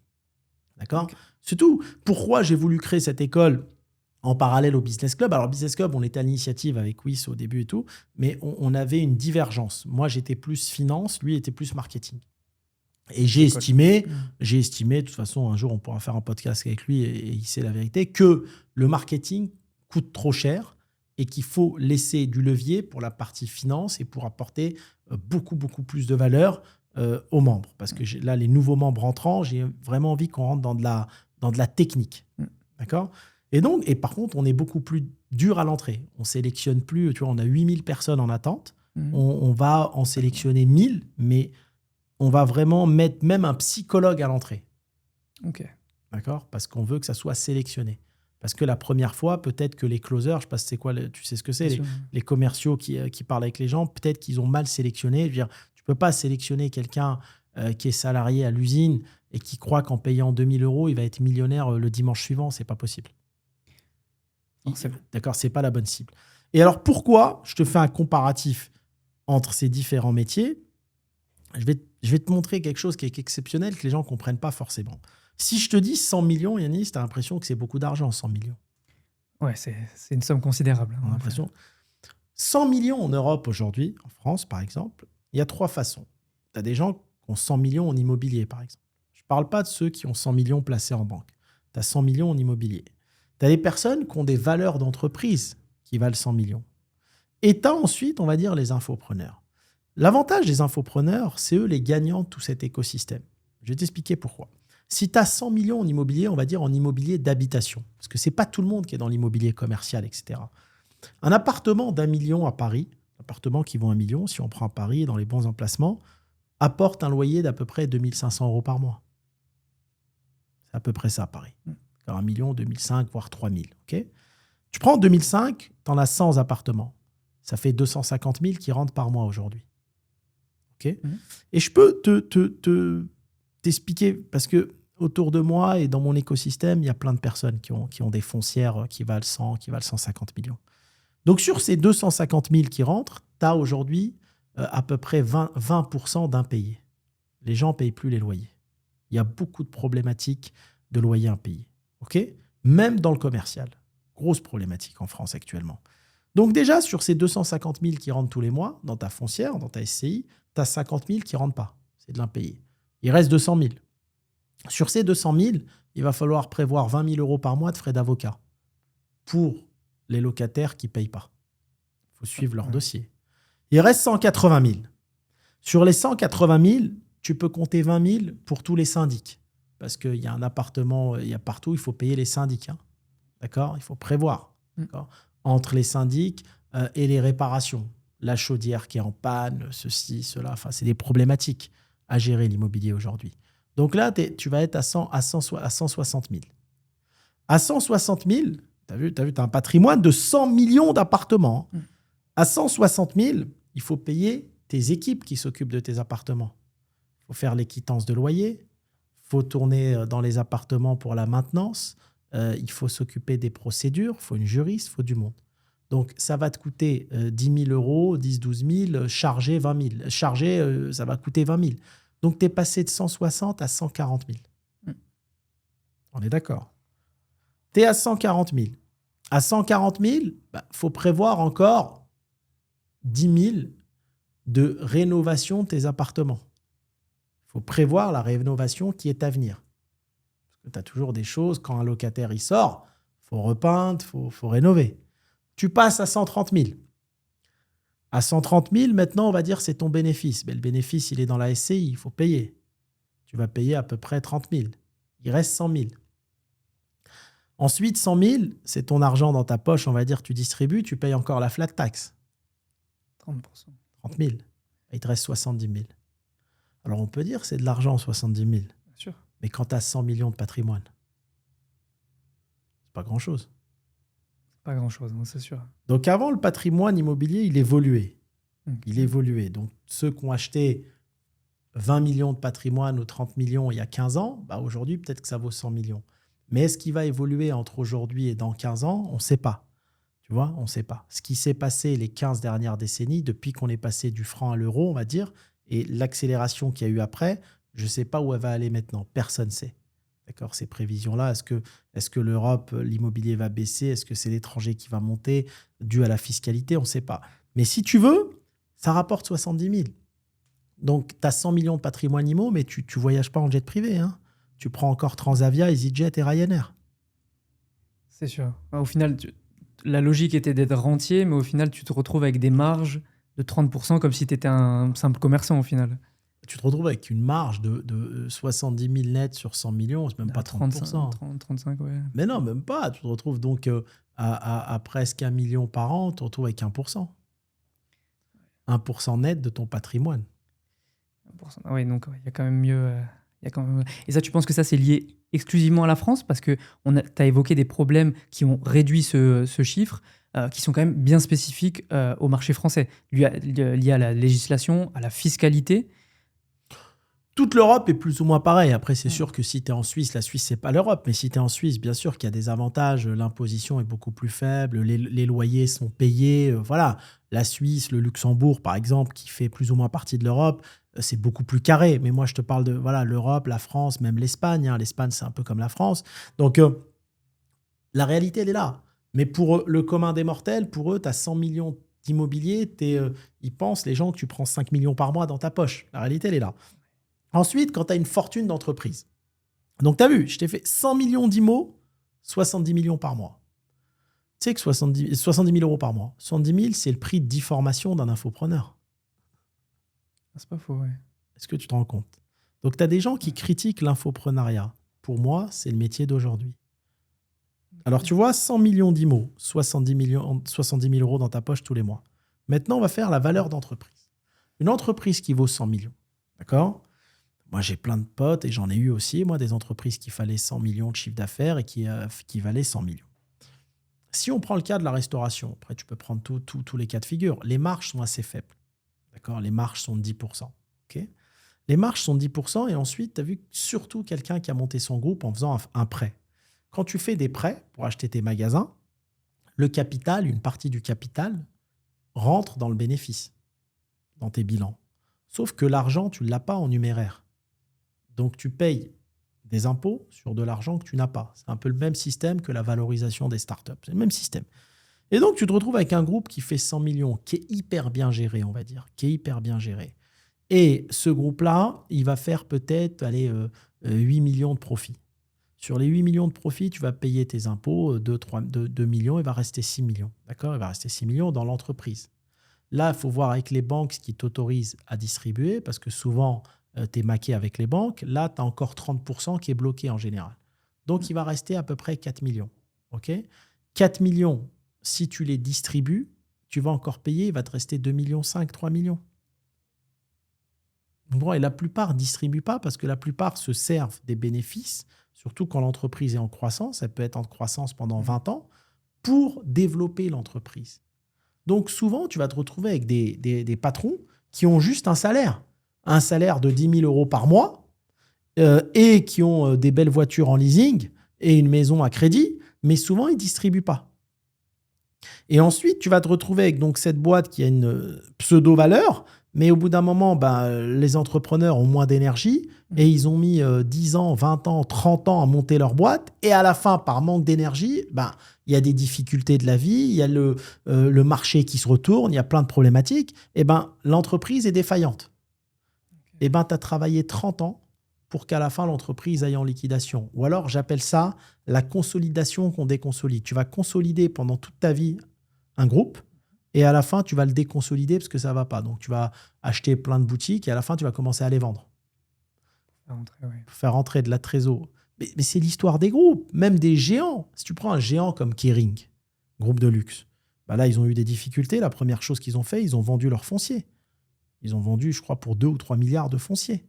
D'accord ? Okay. C'est tout. Pourquoi j'ai voulu créer cette école en parallèle au Business Club? Alors, Business Club, on était à l'initiative avec Wyss au début et tout, mais on avait une divergence. Moi, j'étais plus finance, lui était plus marketing. Et j'ai estimé, de toute façon, un jour, on pourra faire un podcast avec lui et il sait la vérité, que le marketing coûte trop cher et qu'il faut laisser du levier pour la partie finance et pour apporter beaucoup, beaucoup plus de valeur aux membres. Parce que là, les nouveaux membres entrants, j'ai vraiment envie qu'on rentre dans de la technique. D'accord ? Et par contre, on est beaucoup plus dur à l'entrée. On ne sélectionne plus, tu vois, on a 8000 personnes en attente. On va en sélectionner 1000, mais on va vraiment mettre même un psychologue à l'entrée. Ok. D'accord ? Parce qu'on veut que ça soit sélectionné. Parce que la première fois, peut-être que les closers, je ne sais pas c'est quoi, tu sais ce que c'est, les commerciaux qui parlent avec les gens, peut-être qu'ils ont mal sélectionné. Je veux dire, tu ne peux pas sélectionner quelqu'un qui est salarié à l'usine et qui croit qu'en payant 2000 €, il va être millionnaire le dimanche suivant. Ce n'est pas possible. D'accord, c'est pas la bonne cible. Et alors pourquoi je te fais un comparatif entre ces différents métiers? Je vais te montrer quelque chose qui est exceptionnel que les gens ne comprennent pas forcément. Si je te dis 100 millions, Yanis, tu as l'impression que c'est beaucoup d'argent, 100 millions. Ouais, c'est une somme considérable. On a l'impression. 100 millions en Europe aujourd'hui, en France par exemple, il y a 3 façons. Tu as des gens qui ont 100 millions en immobilier par exemple. Je ne parle pas de ceux qui ont 100 millions placés en banque. Tu as 100 millions en immobilier. Tu as des personnes qui ont des valeurs d'entreprise qui valent 100 millions. Et tu as ensuite, on va dire, les infopreneurs. L'avantage des infopreneurs, c'est eux les gagnants de tout cet écosystème. Je vais t'expliquer pourquoi. Si tu as 100 millions en immobilier, on va dire en immobilier d'habitation, parce que ce n'est pas tout le monde qui est dans l'immobilier commercial, etc. Un appartement d'1 million à Paris, un appartement qui vaut 1 million, si on prend Paris dans les bons emplacements, apporte un loyer d'à peu près 2500 € par mois. C'est à peu près ça à Paris. 1 million, 2005, voire 3000. Okay, tu prends en 2005, tu en as 100 appartements. Ça fait 250 000 qui rentrent par mois aujourd'hui. Okay, et je peux t'expliquer, parce que autour de moi et dans mon écosystème, il y a plein de personnes qui ont des foncières qui valent 100, qui valent 150 millions. Donc sur ces 250 000 qui rentrent, tu as aujourd'hui à peu près 20% d'impayés. Les gens ne payent plus les loyers. Il y a beaucoup de problématiques de loyers impayés. Okay, même dans le commercial. Grosse problématique en France actuellement. Donc déjà, sur ces 250 000 qui rentrent tous les mois, dans ta foncière, dans ta SCI, tu as 50 000 qui ne rentrent pas. C'est de l'impayé. Il reste 200 000. Sur ces 200 000, il va falloir prévoir 20 000 € par mois de frais d'avocat pour les locataires qui ne payent pas. Il faut suivre leur dossier. Il reste 180 000. Sur les 180 000, tu peux compter 20 000 pour tous les syndics. Parce qu'il y a un appartement, il y a partout, il faut payer les syndics. Hein. D'accord ? Il faut prévoir. D'accord ? Entre les syndics et les réparations. La chaudière qui est en panne, ceci, cela. Enfin, c'est des problématiques à gérer l'immobilier aujourd'hui. Donc là, tu vas être à 160 000. À 160 000, tu as vu, tu as un patrimoine de 100 millions d'appartements. À 160 000, il faut payer tes équipes qui s'occupent de tes appartements. Il faut faire les quittances de loyer. Il faut tourner dans les appartements pour la maintenance. Il faut s'occuper des procédures. Il faut une juriste, il faut du monde. Donc, ça va te coûter 10 000 €, 10 000, 12 000, chargé 20 000. Chargé, ça va coûter 20 000. Donc, tu es passé de 160 à 140 000. On est d'accord. Tu es à 140 000. À 140 000, faut prévoir encore 10 000 de rénovation de tes appartements. Il faut prévoir la rénovation qui est à venir. Parce que tu as toujours des choses, quand un locataire il sort, il faut repeindre, il faut rénover. Tu passes à 130 000. À 130 000, maintenant, on va dire c'est ton bénéfice. Mais le bénéfice, il est dans la SCI, il faut payer. tu vas payer à peu près 30 000. Il reste 100 000. Ensuite, 100 000, c'est ton argent dans ta poche, on va dire, tu distribues, tu payes encore la flat tax. 30%. 30 000. Il te reste 70 000. Alors, on peut dire c'est de l'argent, 70 000. Bien sûr. Mais quand tu as 100 millions de patrimoine, c'est pas grand-chose. Pas grand-chose, c'est sûr. Donc, avant, le patrimoine immobilier, il évoluait. Okay. Il évoluait. Donc, ceux qui ont acheté 20 millions de patrimoine ou 30 millions il y a 15 ans, bah aujourd'hui, peut-être que ça vaut 100 millions. Mais est-ce qu'il va évoluer entre aujourd'hui et dans 15 ans? On ne sait pas. Tu vois, on ne sait pas. Ce qui s'est passé les 15 dernières décennies, depuis qu'on est passé du franc à l'euro, on va dire, et l'accélération qu'il y a eu après, je ne sais pas où elle va aller maintenant. Personne ne sait. D'accord, ces prévisions-là, est-ce que l'Europe, l'immobilier va baisser? Est-ce que c'est l'étranger qui va monter dû à la fiscalité? On ne sait pas. Mais si tu veux, ça rapporte 70 000. Donc, tu as 100 millions de patrimoine immo, mais tu ne voyages pas en jet privé. Hein. Tu prends encore Transavia, EasyJet et Ryanair. C'est sûr. Au final, la logique était d'être rentier, mais au final, tu te retrouves avec des marges de 30% comme si tu étais un simple commerçant au final. Tu te retrouves avec une marge de 70 000 nets sur 100 millions, c'est même pas 30%. 35, ouais. Mais non, même pas. Tu te retrouves donc à presque 1 million par an, tu te retrouves avec 1%. 1% net de ton patrimoine. 1%. Oui, donc il y a quand même mieux. Et ça, tu penses que ça, c'est lié exclusivement à la France? Parce que tu as évoqué des problèmes qui ont réduit ce chiffre, qui sont quand même bien spécifiques au marché français, liés à la législation, à la fiscalité. Toute l'Europe est plus ou moins pareil. Après, c'est sûr que si tu es en Suisse, la Suisse, c'est pas l'Europe. Mais si tu es en Suisse, bien sûr qu'il y a des avantages. L'imposition est beaucoup plus faible. Les loyers sont payés. Voilà. La Suisse, le Luxembourg, par exemple, qui fait plus ou moins partie de l'Europe, c'est beaucoup plus carré. Mais moi, je te parle de l'Europe, la France, même l'Espagne. Hein. L'Espagne, c'est un peu comme la France. Donc, la réalité, elle est là. Mais pour le commun des mortels, pour eux, tu as 100 millions d'immobilier. Ils pensent, les gens, que tu prends 5 millions par mois dans ta poche. La réalité, elle est là. Ensuite, quand tu as une fortune d'entreprise. Donc, tu as vu, je t'ai fait 100 millions d'IMO, 70 millions par mois. Tu sais que 70 000 euros par mois. 70 000, c'est le prix de 10 formations d'un infopreneur. C'est pas faux, ouais. Est-ce que tu te rends compte? Donc, tu as des gens qui critiquent l'infopreneuriat. Pour moi, c'est le métier d'aujourd'hui. Alors, tu vois, 100 millions d'IMO, 70 000 euros dans ta poche tous les mois. Maintenant, on va faire la valeur d'entreprise. Une entreprise qui vaut 100 millions, d'accord? Moi, j'ai plein de potes et j'en ai eu aussi, moi, des entreprises qui valaient 100 millions de chiffre d'affaires et qui valaient 100 millions. Si on prend le cas de la restauration, après, tu peux prendre tous les cas de figure, les marges sont assez faibles. D'accord? Les marges sont de 10%. Okay? Les marges sont de 10% et ensuite, tu as vu surtout quelqu'un qui a monté son groupe en faisant un prêt. Quand tu fais des prêts pour acheter tes magasins, le capital, une partie du capital, rentre dans le bénéfice, dans tes bilans. Sauf que l'argent, tu ne l'as pas en numéraire. Donc, tu payes des impôts sur de l'argent que tu n'as pas. C'est un peu le même système que la valorisation des startups. C'est le même système. Et donc, tu te retrouves avec un groupe qui fait 100 millions, qui est hyper bien géré, on va dire, qui est hyper bien géré. Et ce groupe-là, il va faire peut-être 8 millions de profits. Sur les 8 millions de profits, tu vas payer tes impôts, 2 millions, il va rester 6 millions. D'accord? Il va rester 6 millions dans l'entreprise. Là, il faut voir avec les banques ce qui t'autorise à distribuer, parce que souvent, tu es maqué avec les banques. Là, tu as encore 30% qui est bloqué en général. Donc, il va rester à peu près 4 millions. Okay? 4 millions, si tu les distribues, tu vas encore payer, il va te rester 2,5 millions, 3 millions. Bon, et la plupart ne distribuent pas parce que la plupart se servent des bénéfices, surtout quand l'entreprise est en croissance, elle peut être en croissance pendant 20 ans, pour développer l'entreprise. Donc, souvent, tu vas te retrouver avec des patrons qui ont juste un salaire de 10 000 euros par mois et qui ont des belles voitures en leasing et une maison à crédit, mais souvent, ils ne distribuent pas. Et ensuite, tu vas te retrouver avec donc, cette boîte qui a une pseudo-valeur, mais au bout d'un moment, les entrepreneurs ont moins d'énergie et ils ont mis 10 ans, 20 ans, 30 ans à monter leur boîte. Et à la fin, par manque d'énergie, il y a des difficultés de la vie, il y a le marché qui se retourne, il y a plein de problématiques. Et l'entreprise est défaillante. Et tu as travaillé 30 ans pour qu'à la fin, l'entreprise aille en liquidation. Ou alors, j'appelle ça la consolidation qu'on déconsolide. Tu vas consolider pendant toute ta vie un groupe et à la fin, tu vas le déconsolider parce que ça ne va pas. Donc, tu vas acheter plein de boutiques et à la fin, tu vas commencer à les vendre. Faire rentrer de la trésor. Mais c'est l'histoire des groupes, même des géants. Si tu prends un géant comme Kering, groupe de luxe, bah là, ils ont eu des difficultés. La première chose qu'ils ont fait, ils ont vendu leur foncier. Ils ont vendu, je crois, pour 2 ou 3 milliards de foncier.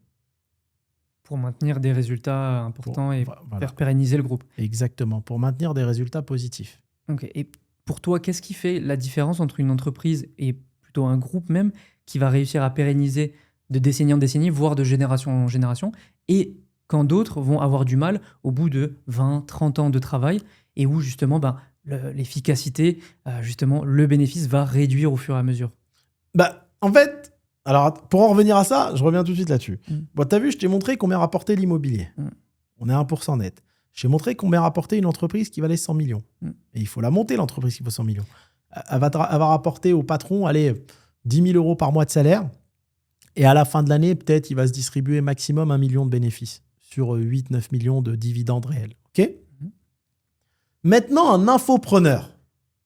Pour maintenir des résultats importants et faire pérenniser le groupe. Exactement, pour maintenir des résultats positifs. Ok. Et pour toi, qu'est-ce qui fait la différence entre une entreprise et plutôt un groupe même qui va réussir à pérenniser de décennie en décennie, voire de génération en génération, et quand d'autres vont avoir du mal au bout de 20, 30 ans de travail et où justement l'efficacité, justement le bénéfice va réduire au fur et à mesure? En fait, alors pour en revenir à ça, je reviens tout de suite là-dessus. Bon, tu as vu, je t'ai montré combien rapportait l'immobilier. On est à 1% net. Je t'ai montré combien rapportait une entreprise qui valait 100 millions. Et il faut la monter, l'entreprise qui vaut 100 millions. Elle va rapporter au patron, allez, 10 000 euros par mois de salaire. Et à la fin de l'année, peut-être, il va se distribuer maximum 1 million de bénéfices sur 8-9 millions de dividendes réels. OK ? Maintenant, un infopreneur,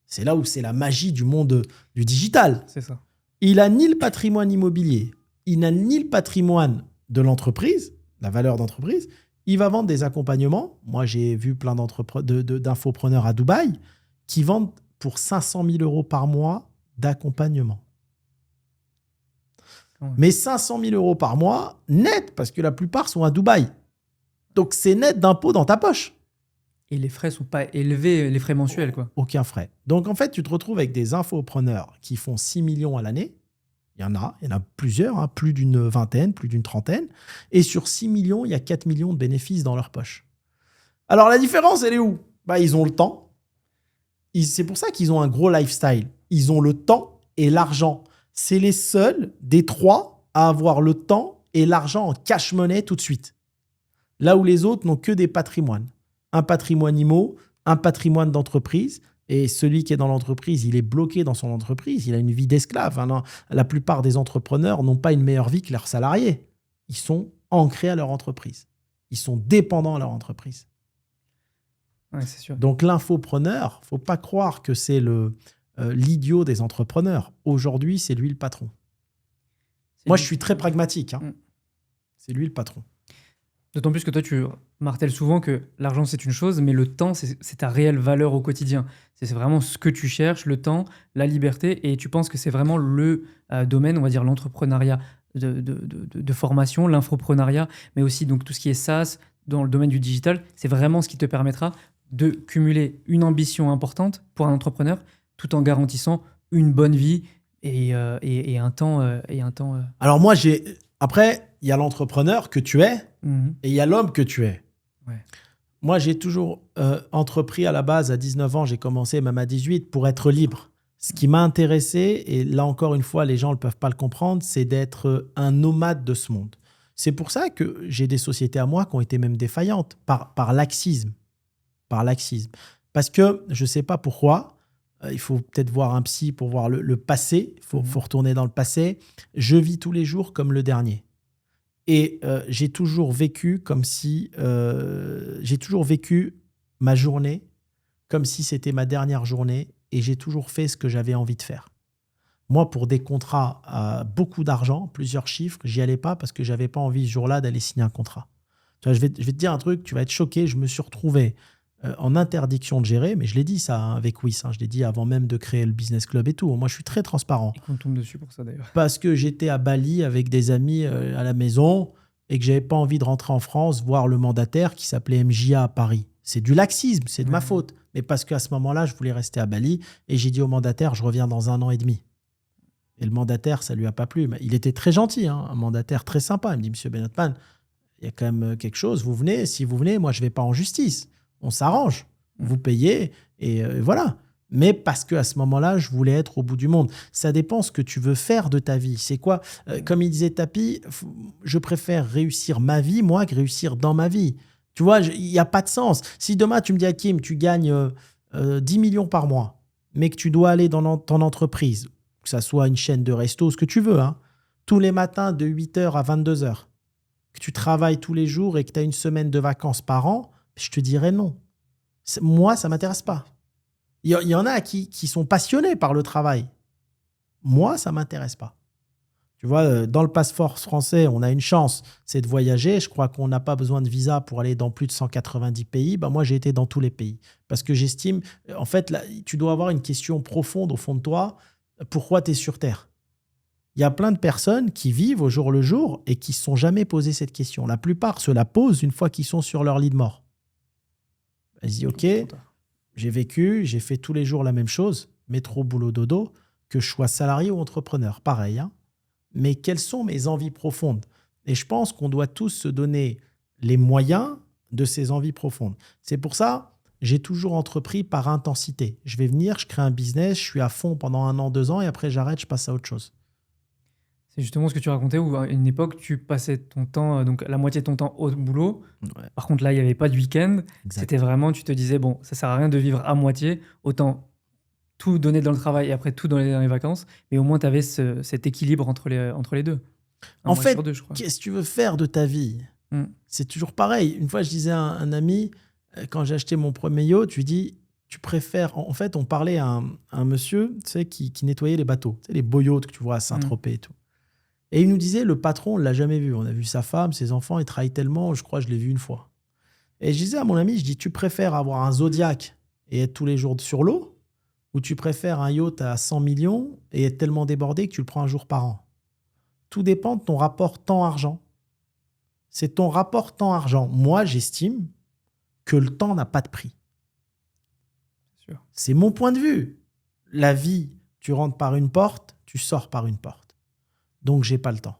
c'est là où c'est la magie du monde du digital. C'est ça. Il n'a ni le patrimoine immobilier, il n'a ni le patrimoine de l'entreprise, la valeur d'entreprise. Il va vendre des accompagnements. Moi, j'ai vu plein d'infopreneurs à Dubaï qui vendent pour 500 000 euros par mois d'accompagnement. Mais 500 000 euros par mois, net, parce que la plupart sont à Dubaï. Donc, c'est net d'impôts dans ta poche. Et les frais ne sont pas élevés, les frais mensuels, quoi. Aucun frais. Donc, en fait, tu te retrouves avec des infopreneurs qui font 6 millions à l'année. Il y en a plusieurs, plus d'une vingtaine, plus d'une trentaine. Et sur 6 millions, il y a 4 millions de bénéfices dans leur poche. Alors, la différence, elle est où ? Ils ont le temps. C'est pour ça qu'ils ont un gros lifestyle. Ils ont le temps et l'argent. C'est les seuls des trois à avoir le temps et l'argent en cash money tout de suite. Là où les autres n'ont que des patrimoines. Un patrimoine IMO, un patrimoine d'entreprise. Et celui qui est dans l'entreprise, il est bloqué dans son entreprise. Il a une vie d'esclave. La plupart des entrepreneurs n'ont pas une meilleure vie que leurs salariés. Ils sont ancrés à leur entreprise. Ils sont dépendants à leur entreprise. Ouais, c'est sûr. Donc l'infopreneur, il ne faut pas croire que c'est l'idiot des entrepreneurs. Aujourd'hui, c'est lui le patron. Moi, je suis très pragmatique. C'est lui le patron. D'autant plus que toi, tu martèles souvent que l'argent, c'est une chose, mais le temps, c'est ta réelle valeur au quotidien. C'est vraiment ce que tu cherches, le temps, la liberté, et tu penses que c'est vraiment le domaine, on va dire l'entrepreneuriat de formation, l'infoprenariat, mais aussi donc, tout ce qui est SaaS, dans le domaine du digital, c'est vraiment ce qui te permettra de cumuler une ambition importante pour un entrepreneur, tout en garantissant une bonne vie et un temps. Alors moi, après, il y a l'entrepreneur que tu es et il y a l'homme que tu es. Ouais. Moi, j'ai toujours entrepris à la base, à 19 ans, j'ai commencé même à 18 pour être libre. Ce qui m'a intéressé, et là encore une fois, les gens ne peuvent pas le comprendre, c'est d'être un nomade de ce monde. C'est pour ça que j'ai des sociétés à moi qui ont été même défaillantes par laxisme. Parce que je ne sais pas pourquoi, il faut peut-être voir un psy pour voir le passé, il faut retourner dans le passé. Je vis tous les jours comme le dernier. Et j'ai toujours vécu ma journée comme si c'était ma dernière journée et j'ai toujours fait ce que j'avais envie de faire. Moi, pour des contrats à beaucoup d'argent, plusieurs chiffres, j'y allais pas parce que j'avais pas envie ce jour-là d'aller signer un contrat. Tu vois, je vais te dire un truc, tu vas être choqué. Je me suis retrouvé en interdiction de gérer, mais je l'ai dit ça avec Wiss, je l'ai dit avant même de créer le business club et tout. Moi, je suis très transparent. Et qu'on tombe dessus pour ça d'ailleurs. Parce que j'étais à Bali avec des amis à la maison et que j'avais pas envie de rentrer en France voir le mandataire qui s'appelait MJA à Paris. C'est du laxisme, c'est de ma faute. Mais parce qu'à ce moment-là, je voulais rester à Bali et j'ai dit au mandataire, je reviens dans 1 an et demi. Et le mandataire, ça lui a pas plu. Mais il était très gentil, un mandataire très sympa. Il me dit, Monsieur Benotman, il y a quand même quelque chose. Vous venez, si vous venez, moi, je vais pas en justice. On s'arrange. Vous payez et voilà. Mais parce qu'à ce moment-là, je voulais être au bout du monde. Ça dépend ce que tu veux faire de ta vie. C'est quoi comme il disait Tapi, je préfère réussir ma vie, moi, que réussir dans ma vie. Tu vois, il n'y a pas de sens. Si demain, tu me dis, Hakim, tu gagnes 10 millions par mois, mais que tu dois aller dans ton entreprise, que ça soit une chaîne de resto, ce que tu veux, tous les matins de 8h à 22h, que tu travailles tous les jours et que tu as une semaine de vacances par an, je te dirais non. Moi, ça ne m'intéresse pas. Il y en a qui sont passionnés par le travail. Moi, ça ne m'intéresse pas. Tu vois, dans le passeport français, on a une chance, c'est de voyager. Je crois qu'on n'a pas besoin de visa pour aller dans plus de 190 pays. Ben, moi, j'ai été dans tous les pays. Parce que j'estime, en fait, là, tu dois avoir une question profonde au fond de toi. Pourquoi tu es sur Terre? Il y a plein de personnes qui vivent au jour le jour et qui ne se sont jamais posé cette question. La plupart se la posent une fois qu'ils sont sur leur lit de mort. Ils se disent, OK, j'ai vécu, j'ai fait tous les jours la même chose, métro, boulot, dodo, que je sois salarié ou entrepreneur. Pareil, hein. Mais quelles sont mes envies profondes? Et je pense qu'on doit tous se donner les moyens de ces envies profondes. C'est pour ça j'ai toujours entrepris par intensité. Je vais venir, je crée un business, je suis à fond pendant 1 an, 2 ans, et après j'arrête, je passe à autre chose. C'est justement ce que tu racontais où à une époque, tu passais ton temps, donc la moitié de ton temps au boulot. Ouais, Par contre, là, il n'y avait pas de week-end. exact. C'était vraiment, tu te disais, bon, ça sert à rien de vivre à moitié. Autant tout donner dans le travail et après tout donner dans les vacances. Mais au moins, tu avais cet équilibre entre les deux. Un En mois fait, sur deux, je crois. qu'est-ce que tu veux faire de ta vie? Mm. C'est toujours pareil. Une fois, je disais à un ami, quand j'ai acheté mon premier yacht, je lui dis, tu préfères... En fait, on parlait à un monsieur, tu sais, qui nettoyait les bateaux, tu sais, les beaux yachts que tu vois à Saint-Tropez et tout. Et il nous disait, le patron, on ne l'a jamais vu. On a vu sa femme, ses enfants, il travaille tellement, je crois que je l'ai vu une fois. Et je disais à mon ami, je dis, tu préfères avoir un Zodiac et être tous les jours sur l'eau, ou tu préfères un yacht à 100 millions et être tellement débordé que tu le prends un jour par an? Tout dépend de ton rapport temps-argent. C'est ton rapport temps-argent. Moi, j'estime que le temps n'a pas de prix. C'est sûr. C'est mon point de vue. La vie, tu rentres par une porte, tu sors par une porte. Donc, j'ai pas le temps.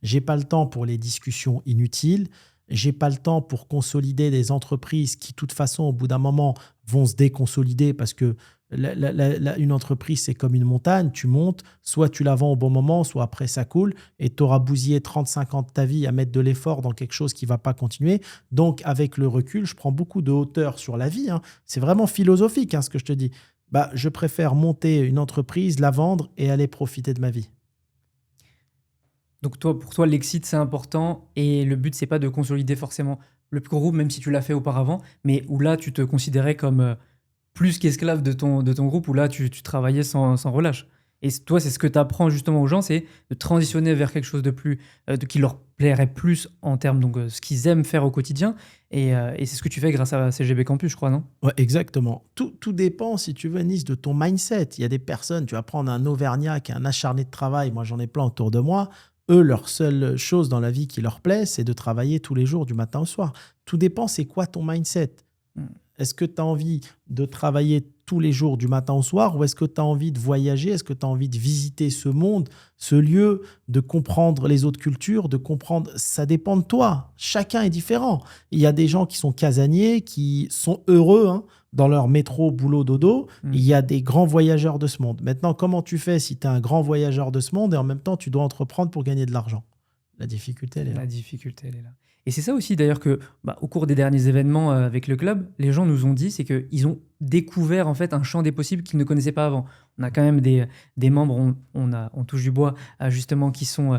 J'ai pas le temps pour les discussions inutiles. J'ai pas le temps pour consolider des entreprises qui, de toute façon, au bout d'un moment, vont se déconsolider parce que une entreprise, c'est comme une montagne. Tu montes, soit tu la vends au bon moment, soit après ça coule et tu auras bousillé 35 ans de ta vie à mettre de l'effort dans quelque chose qui ne va pas continuer. Donc, avec le recul, je prends beaucoup de hauteur sur la vie, hein. C'est vraiment philosophique, hein, ce que je te dis. Bah, je préfère monter une entreprise, la vendre et aller profiter de ma vie. Donc toi, pour toi, l'exit, c'est important et le but, c'est pas de consolider forcément le groupe, même si tu l'as fait auparavant, mais où là, tu te considérais comme plus qu'esclave de ton groupe, où là, tu travaillais sans relâche. Et toi, c'est ce que tu apprends justement aux gens, c'est de transitionner vers quelque chose de plus, qui leur plairait plus en termes de ce qu'ils aiment faire au quotidien. Et c'est ce que tu fais grâce à CGB Campus, je crois, non? Ouais, exactement. Tout dépend, si tu veux, Nice, de ton mindset. Il y a des personnes, tu vas prendre un Auvergnat qui est un acharné de travail. Moi, j'en ai plein autour de moi. Eux, leur seule chose dans la vie qui leur plaît, c'est de travailler tous les jours, du matin au soir. Tout dépend, c'est quoi ton mindset? Mm. Est-ce que tu as envie de travailler tous les jours du matin au soir ou est-ce que tu as envie de voyager? Est-ce que tu as envie de visiter ce monde, ce lieu, de comprendre les autres cultures, de comprendre... Ça dépend de toi. Chacun est différent. Il y a des gens qui sont casaniers, qui sont heureux, hein, dans leur métro, boulot, dodo. Il y a des grands voyageurs de ce monde. Maintenant, comment tu fais si tu es un grand voyageur de ce monde et en même temps, tu dois entreprendre pour gagner de l'argent? La difficulté, elle est là. La difficulté, elle est là. Et c'est ça aussi d'ailleurs que, au cours des derniers événements avec le club, les gens nous ont dit, c'est qu'ils ont découvert en fait un champ des possibles qu'ils ne connaissaient pas avant. On a quand même des membres, on touche du bois, justement, qui sont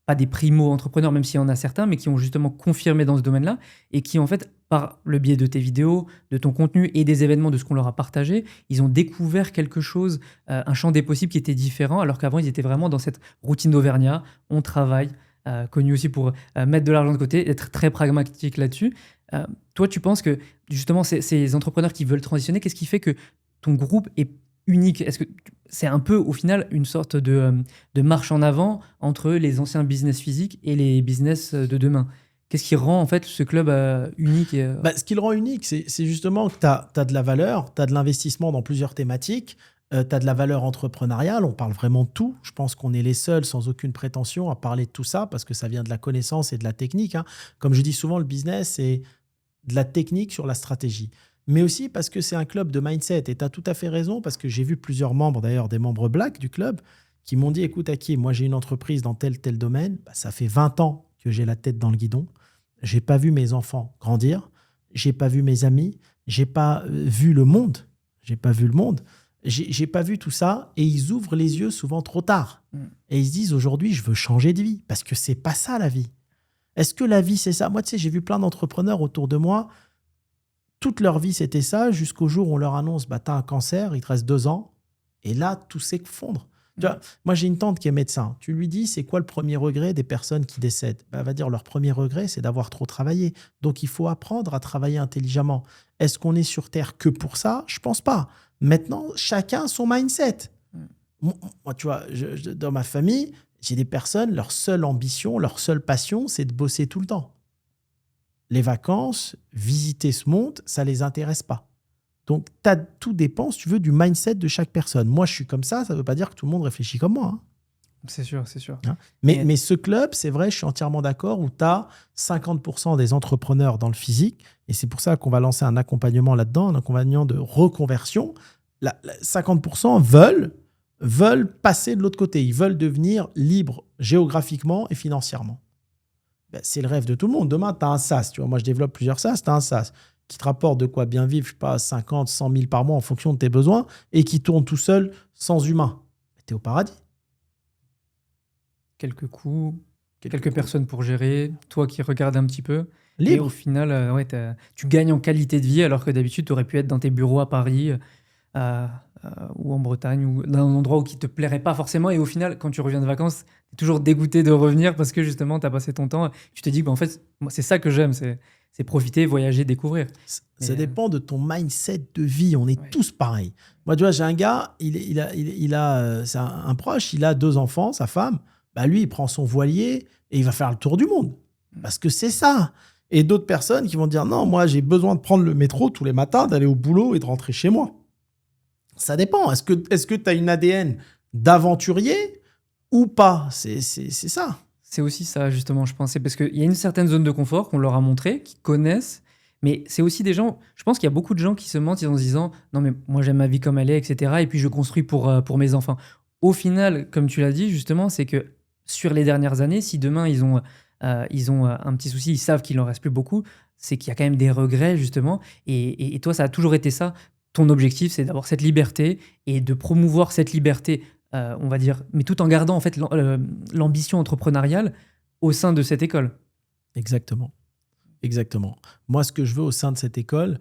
pas des primo-entrepreneurs, même s'il y en a certains, mais qui ont justement confirmé dans ce domaine-là et qui en fait, par le biais de tes vidéos, de ton contenu et des événements, de ce qu'on leur a partagé, ils ont découvert quelque chose, un champ des possibles qui était différent, alors qu'avant, ils étaient vraiment dans cette routine d'Auvergnat, on travaille, connu aussi pour mettre de l'argent de côté, être très pragmatique là-dessus. Toi, tu penses que justement ces entrepreneurs qui veulent transitionner, qu'est-ce qui fait que ton groupe est unique? Est-ce que c'est un peu au final une sorte de marche en avant entre les anciens business physiques et les business de demain? Qu'est-ce qui rend en fait ce club unique Ce qui le rend unique, c'est justement que tu as de la valeur, tu as de l'investissement dans plusieurs thématiques. Tu as de la valeur entrepreneuriale, on parle vraiment de tout. Je pense qu'on est les seuls, sans aucune prétention, à parler de tout ça parce que ça vient de la connaissance et de la technique, hein. Comme je dis souvent, le business, c'est de la technique sur la stratégie. Mais aussi parce que c'est un club de mindset. Et tu as tout à fait raison parce que j'ai vu plusieurs membres, d'ailleurs des membres black du club, qui m'ont dit, écoute Hakim, moi j'ai une entreprise dans tel domaine, ça fait 20 ans que j'ai la tête dans le guidon. J'ai pas vu mes enfants grandir, j'ai pas vu mes amis, j'ai pas vu le monde. J'ai pas vu tout ça et ils ouvrent les yeux souvent trop tard. Et ils se disent aujourd'hui, je veux changer de vie parce que c'est pas ça la vie. Est-ce que la vie, c'est ça? Moi, tu sais, j'ai vu plein d'entrepreneurs autour de moi. Toute leur vie, c'était ça jusqu'au jour où on leur annonce, bah, tu as un cancer, il te reste 2 ans. Et là, tout s'effondre. Tu vois, moi, j'ai une tante qui est médecin. Tu lui dis, c'est quoi le premier regret des personnes qui décèdent? Elle va dire, leur premier regret, c'est d'avoir trop travaillé. Donc, il faut apprendre à travailler intelligemment. Est-ce qu'on est sur Terre que pour ça? Je pense pas. Maintenant, chacun son mindset. Moi, tu vois, dans ma famille, j'ai des personnes, leur seule ambition, leur seule passion, c'est de bosser tout le temps. Les vacances, visiter ce monde, ça les intéresse pas. Donc, tout dépend, si tu veux, du mindset de chaque personne. Moi, je suis comme ça ne veut pas dire que tout le monde réfléchit comme moi. C'est sûr, c'est sûr. Mais ce club, c'est vrai, je suis entièrement d'accord, où tu as 50% des entrepreneurs dans le physique, et c'est pour ça qu'on va lancer un accompagnement là-dedans, un accompagnement de reconversion. 50% veulent passer de l'autre côté. Ils veulent devenir libres géographiquement et financièrement. C'est le rêve de tout le monde. Demain, tu as un SaaS. Tu vois, moi, je développe plusieurs SaaS. Tu as un SaaS qui te rapporte de quoi bien vivre, je sais pas, 50, 100 000 par mois en fonction de tes besoins et qui tourne tout seul sans humain. Tu es au paradis. Quelques coûts, quelques personnes pour gérer, toi qui regardes un petit peu. Libre. Et au final, tu gagnes en qualité de vie alors que d'habitude, tu aurais pu être dans tes bureaux à Paris ou en Bretagne ou dans un endroit où qui ne te plairait pas forcément. Et au final, quand tu reviens de vacances, tu es toujours dégoûté de revenir parce que justement, tu as passé ton temps. Tu te dis que en fait, moi, c'est ça que j'aime, c'est profiter, voyager, découvrir. Ça dépend de ton mindset de vie. On est tous pareils. Moi, tu vois, j'ai un gars, c'est un proche, il a 2 enfants, sa femme. Bah lui, il prend son voilier et il va faire le tour du monde. Parce que c'est ça. Et d'autres personnes qui vont dire, non, moi, j'ai besoin de prendre le métro tous les matins, d'aller au boulot et de rentrer chez moi. Ça dépend. Est-ce que tu as une ADN d'aventurier ou pas? C'est ça. C'est aussi ça, justement, je pensais. Parce qu'il y a une certaine zone de confort qu'on leur a montré, qu'ils connaissent. Mais c'est aussi des gens... Je pense qu'il y a beaucoup de gens qui se mentent en se disant « Non, mais moi, j'aime ma vie comme elle est, etc. Et puis, je construis pour mes enfants. » Au final, comme tu l'as dit, justement, c'est que sur les dernières années, si demain, ils ont un petit souci, ils savent qu'il n'en reste plus beaucoup, c'est qu'il y a quand même des regrets, justement. Et toi, ça a toujours été ça. Ton objectif, c'est d'avoir cette liberté et de promouvoir cette liberté, on va dire, mais tout en gardant en fait l'ambition entrepreneuriale au sein de cette école. Exactement. Moi, ce que je veux au sein de cette école,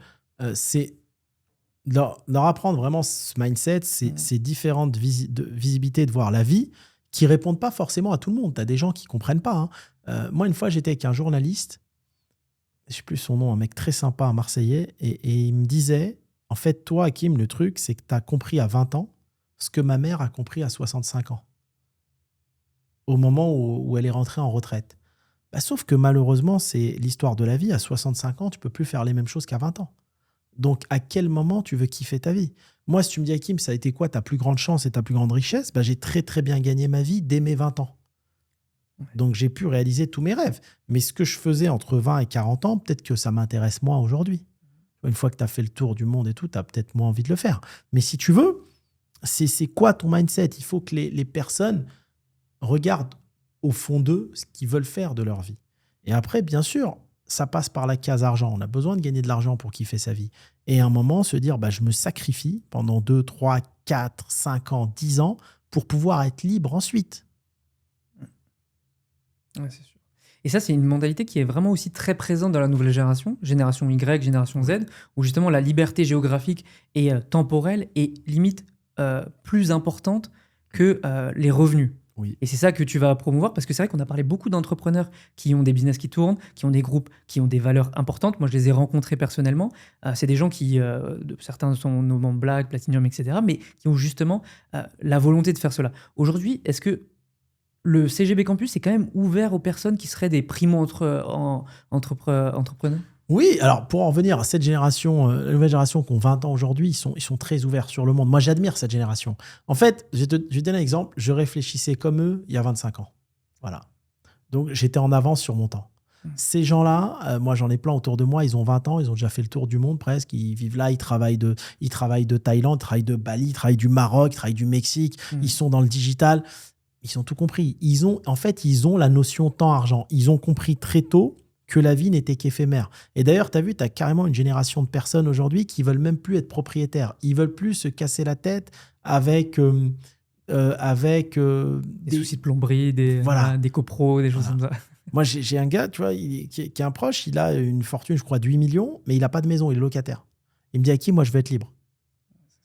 c'est leur apprendre vraiment ce mindset, ces différentes visibilités de voir la vie qui répondent pas forcément à tout le monde. Tu as des gens qui comprennent pas. Moi, une fois, j'étais avec un journaliste, je sais plus son nom, un mec très sympa, un Marseillais, et il me disait, en fait, toi, Hakim, le truc, c'est que tu as compris à 20 ans ce que ma mère a compris à 65 ans, au moment où elle est rentrée en retraite. Sauf que malheureusement, c'est l'histoire de la vie. À 65 ans, tu peux plus faire les mêmes choses qu'à 20 ans. Donc, à quel moment tu veux kiffer ta vie? Moi, si tu me dis, Hakim, ça a été quoi ta plus grande chance et ta plus grande richesse? J'ai très, très bien gagné ma vie dès mes 20 ans. Donc, j'ai pu réaliser tous mes rêves. Mais ce que je faisais entre 20 et 40 ans, peut-être que ça m'intéresse moins aujourd'hui. Une fois que tu as fait le tour du monde et tout, tu as peut-être moins envie de le faire. Mais si tu veux, c'est quoi ton mindset? Il faut que les personnes regardent au fond d'eux ce qu'ils veulent faire de leur vie. Et après, bien sûr, ça passe par la case argent. On a besoin de gagner de l'argent pour kiffer sa vie. Et à un moment, se dire, je me sacrifie pendant 2, 3, 4, 5 ans, 10 ans pour pouvoir être libre ensuite. Ouais, c'est sûr. Et ça, c'est une mentalité qui est vraiment aussi très présente dans la nouvelle génération Y, génération Z, où justement la liberté géographique et temporelle est limite plus importante que les revenus. Oui. Et c'est ça que tu vas promouvoir, parce que c'est vrai qu'on a parlé beaucoup d'entrepreneurs qui ont des business qui tournent, qui ont des groupes qui ont des valeurs importantes. Moi, je les ai rencontrés personnellement. C'est des gens qui, certains sont nos membres Black, Platinum, etc., mais qui ont justement la volonté de faire cela. Aujourd'hui, est-ce que le CGB Campus est quand même ouvert aux personnes qui seraient des primo-entrepreneurs? Oui, alors pour en revenir à cette génération, la nouvelle génération qui ont 20 ans aujourd'hui, ils sont très ouverts sur le monde. Moi, j'admire cette génération. En fait, je vais te donner un exemple. Je réfléchissais comme eux il y a 25 ans. Voilà. Donc, j'étais en avance sur mon temps. Ces gens-là, moi, j'en ai plein autour de moi. Ils ont 20 ans, ils ont déjà fait le tour du monde presque. Ils vivent là, ils travaillent de Thaïlande, ils travaillent de Bali, ils travaillent du Maroc, ils travaillent du Mexique. Ils sont dans le digital. Ils ont tout compris. Ils ont la notion temps-argent. Ils ont compris très tôt que la vie n'était qu'éphémère. Et d'ailleurs, tu as vu, tu as carrément une génération de personnes aujourd'hui qui veulent même plus être propriétaires. Ils veulent plus se casser la tête avec des soucis de plomberie, des copros, des choses comme ça. Moi, j'ai un gars, tu vois, qui est un proche, il a une fortune, je crois, de 8 millions, mais il n'a pas de maison, il est locataire. Il me dit, Hakim, moi, je veux être libre.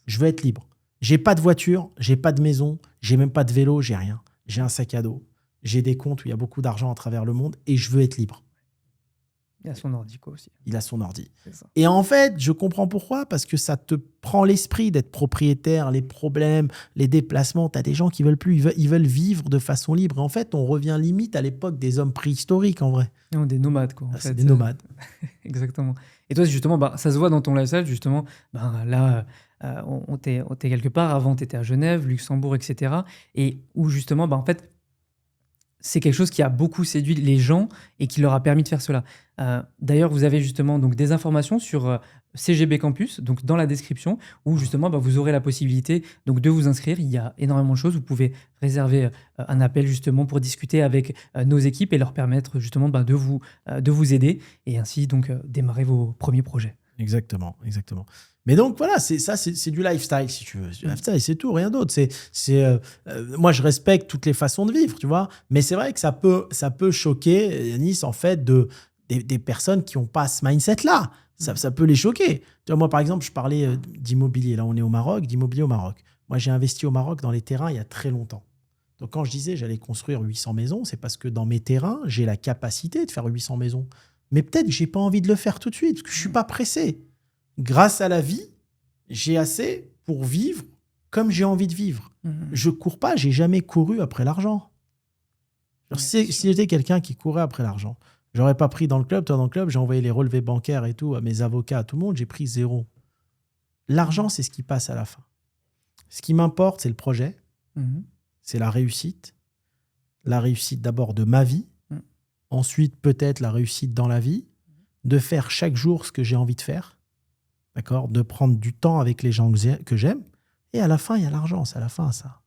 Je veux être libre. J'ai pas de voiture, j'ai pas de maison, j'ai même pas de vélo, j'ai rien. J'ai un sac à dos, j'ai des comptes où il y a beaucoup d'argent à travers le monde et je veux être libre. Il a son ordi quoi aussi. Il a son ordi. C'est ça. Et en fait, je comprends pourquoi, parce que ça te prend l'esprit d'être propriétaire, les problèmes, les déplacements. Tu as des gens qui veulent plus, ils veulent vivre de façon libre. Et en fait, on revient limite à l'époque des hommes préhistoriques, en vrai. Non, des nomades quoi. C'est des nomades. Exactement. Et toi, justement, ça se voit dans ton lifestyle, justement. Là, on t'est quelque part. Avant, tu étais à Genève, Luxembourg, etc. Et où, justement, en fait, c'est quelque chose qui a beaucoup séduit les gens et qui leur a permis de faire cela. D'ailleurs, vous avez justement donc, des informations sur CGB Campus, donc dans la description, où justement vous aurez la possibilité donc, de vous inscrire. Il y a énormément de choses. Vous pouvez réserver un appel justement pour discuter avec nos équipes et leur permettre justement de vous aider et ainsi donc démarrer vos premiers projets. Exactement, exactement. Mais donc voilà, c'est du lifestyle si tu veux. Du lifestyle, c'est tout, rien d'autre. Moi, je respecte toutes les façons de vivre, tu vois. Mais c'est vrai que ça peut choquer, Yanis, en fait, des personnes qui n'ont pas ce mindset-là. Ça peut les choquer. Tu vois, moi, par exemple, je parlais d'immobilier. Là, on est au Maroc, d'immobilier au Maroc. Moi, j'ai investi au Maroc dans les terrains il y a très longtemps. Donc, quand je disais j'allais construire 800 maisons, c'est parce que dans mes terrains, j'ai la capacité de faire 800 maisons. Mais peut-être que je n'ai pas envie de le faire tout de suite, parce que je ne suis pas pressé. Grâce à la vie, j'ai assez pour vivre comme j'ai envie de vivre. Je ne cours pas, je n'ai jamais couru après l'argent. Si j'étais quelqu'un qui courait après l'argent, je n'aurais pas pris dans le club. Toi, dans le club, j'ai envoyé les relevés bancaires et tout à mes avocats, à tout le monde, j'ai pris 0. L'argent, c'est ce qui passe à la fin. Ce qui m'importe, c'est le projet, c'est la réussite. La réussite d'abord de ma vie, ensuite peut-être la réussite dans la vie, de faire chaque jour ce que j'ai envie de faire, d'accord, de prendre du temps avec les gens que j'aime, et à la fin, il y a l'argent, c'est à la fin, ça.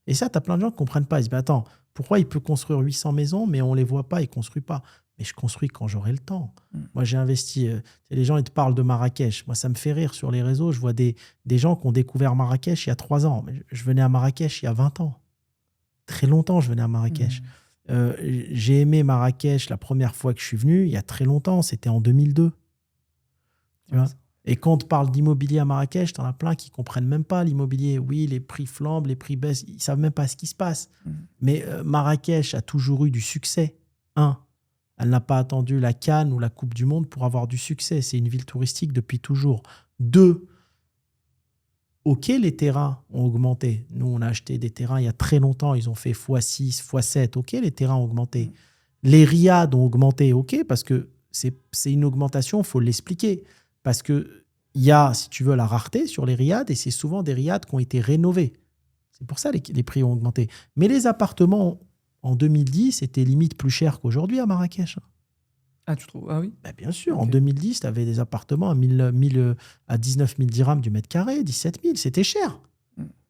Et ça, tu as plein de gens qui ne comprennent pas. Ils se disent, attends, pourquoi il peut construire 800 maisons, mais on ne les voit pas, il ne construit pas. Mais je construis quand j'aurai le temps. Moi, j'ai investi, les gens, ils te parlent de Marrakech. Moi, ça me fait rire sur les réseaux. Je vois des gens qui ont découvert Marrakech il y a 3 ans. Mais je venais à Marrakech il y a 20 ans. Très longtemps, je venais à Marrakech. J'ai aimé Marrakech la première fois que je suis venu, il y a très longtemps, c'était en 2002. Tu vois ? Et quand on te parle d'immobilier à Marrakech, t'en as plein qui ne comprennent même pas l'immobilier. Oui, les prix flambent, les prix baissent, ils ne savent même pas ce qui se passe. Mais Marrakech a toujours eu du succès. Elle n'a pas attendu la Cannes ou la Coupe du Monde pour avoir du succès. C'est une ville touristique depuis toujours. 2, ok, les terrains ont augmenté. Nous, on a acheté des terrains il y a très longtemps. Ils ont fait x6, x7. Ok, les terrains ont augmenté. Les riads ont augmenté. Ok, parce que c'est une augmentation, il faut l'expliquer. Parce qu'il y a, si tu veux, la rareté sur les riads et c'est souvent des riads qui ont été rénovés. C'est pour ça que les prix ont augmenté. Mais les appartements, en 2010, étaient limite plus chers qu'aujourd'hui à Marrakech. Ah, tu trouves ? Ah oui ? Bien sûr, Okay. En 2010, tu avais des appartements à 19 000 dirhams du mètre carré, 17 000, c'était cher.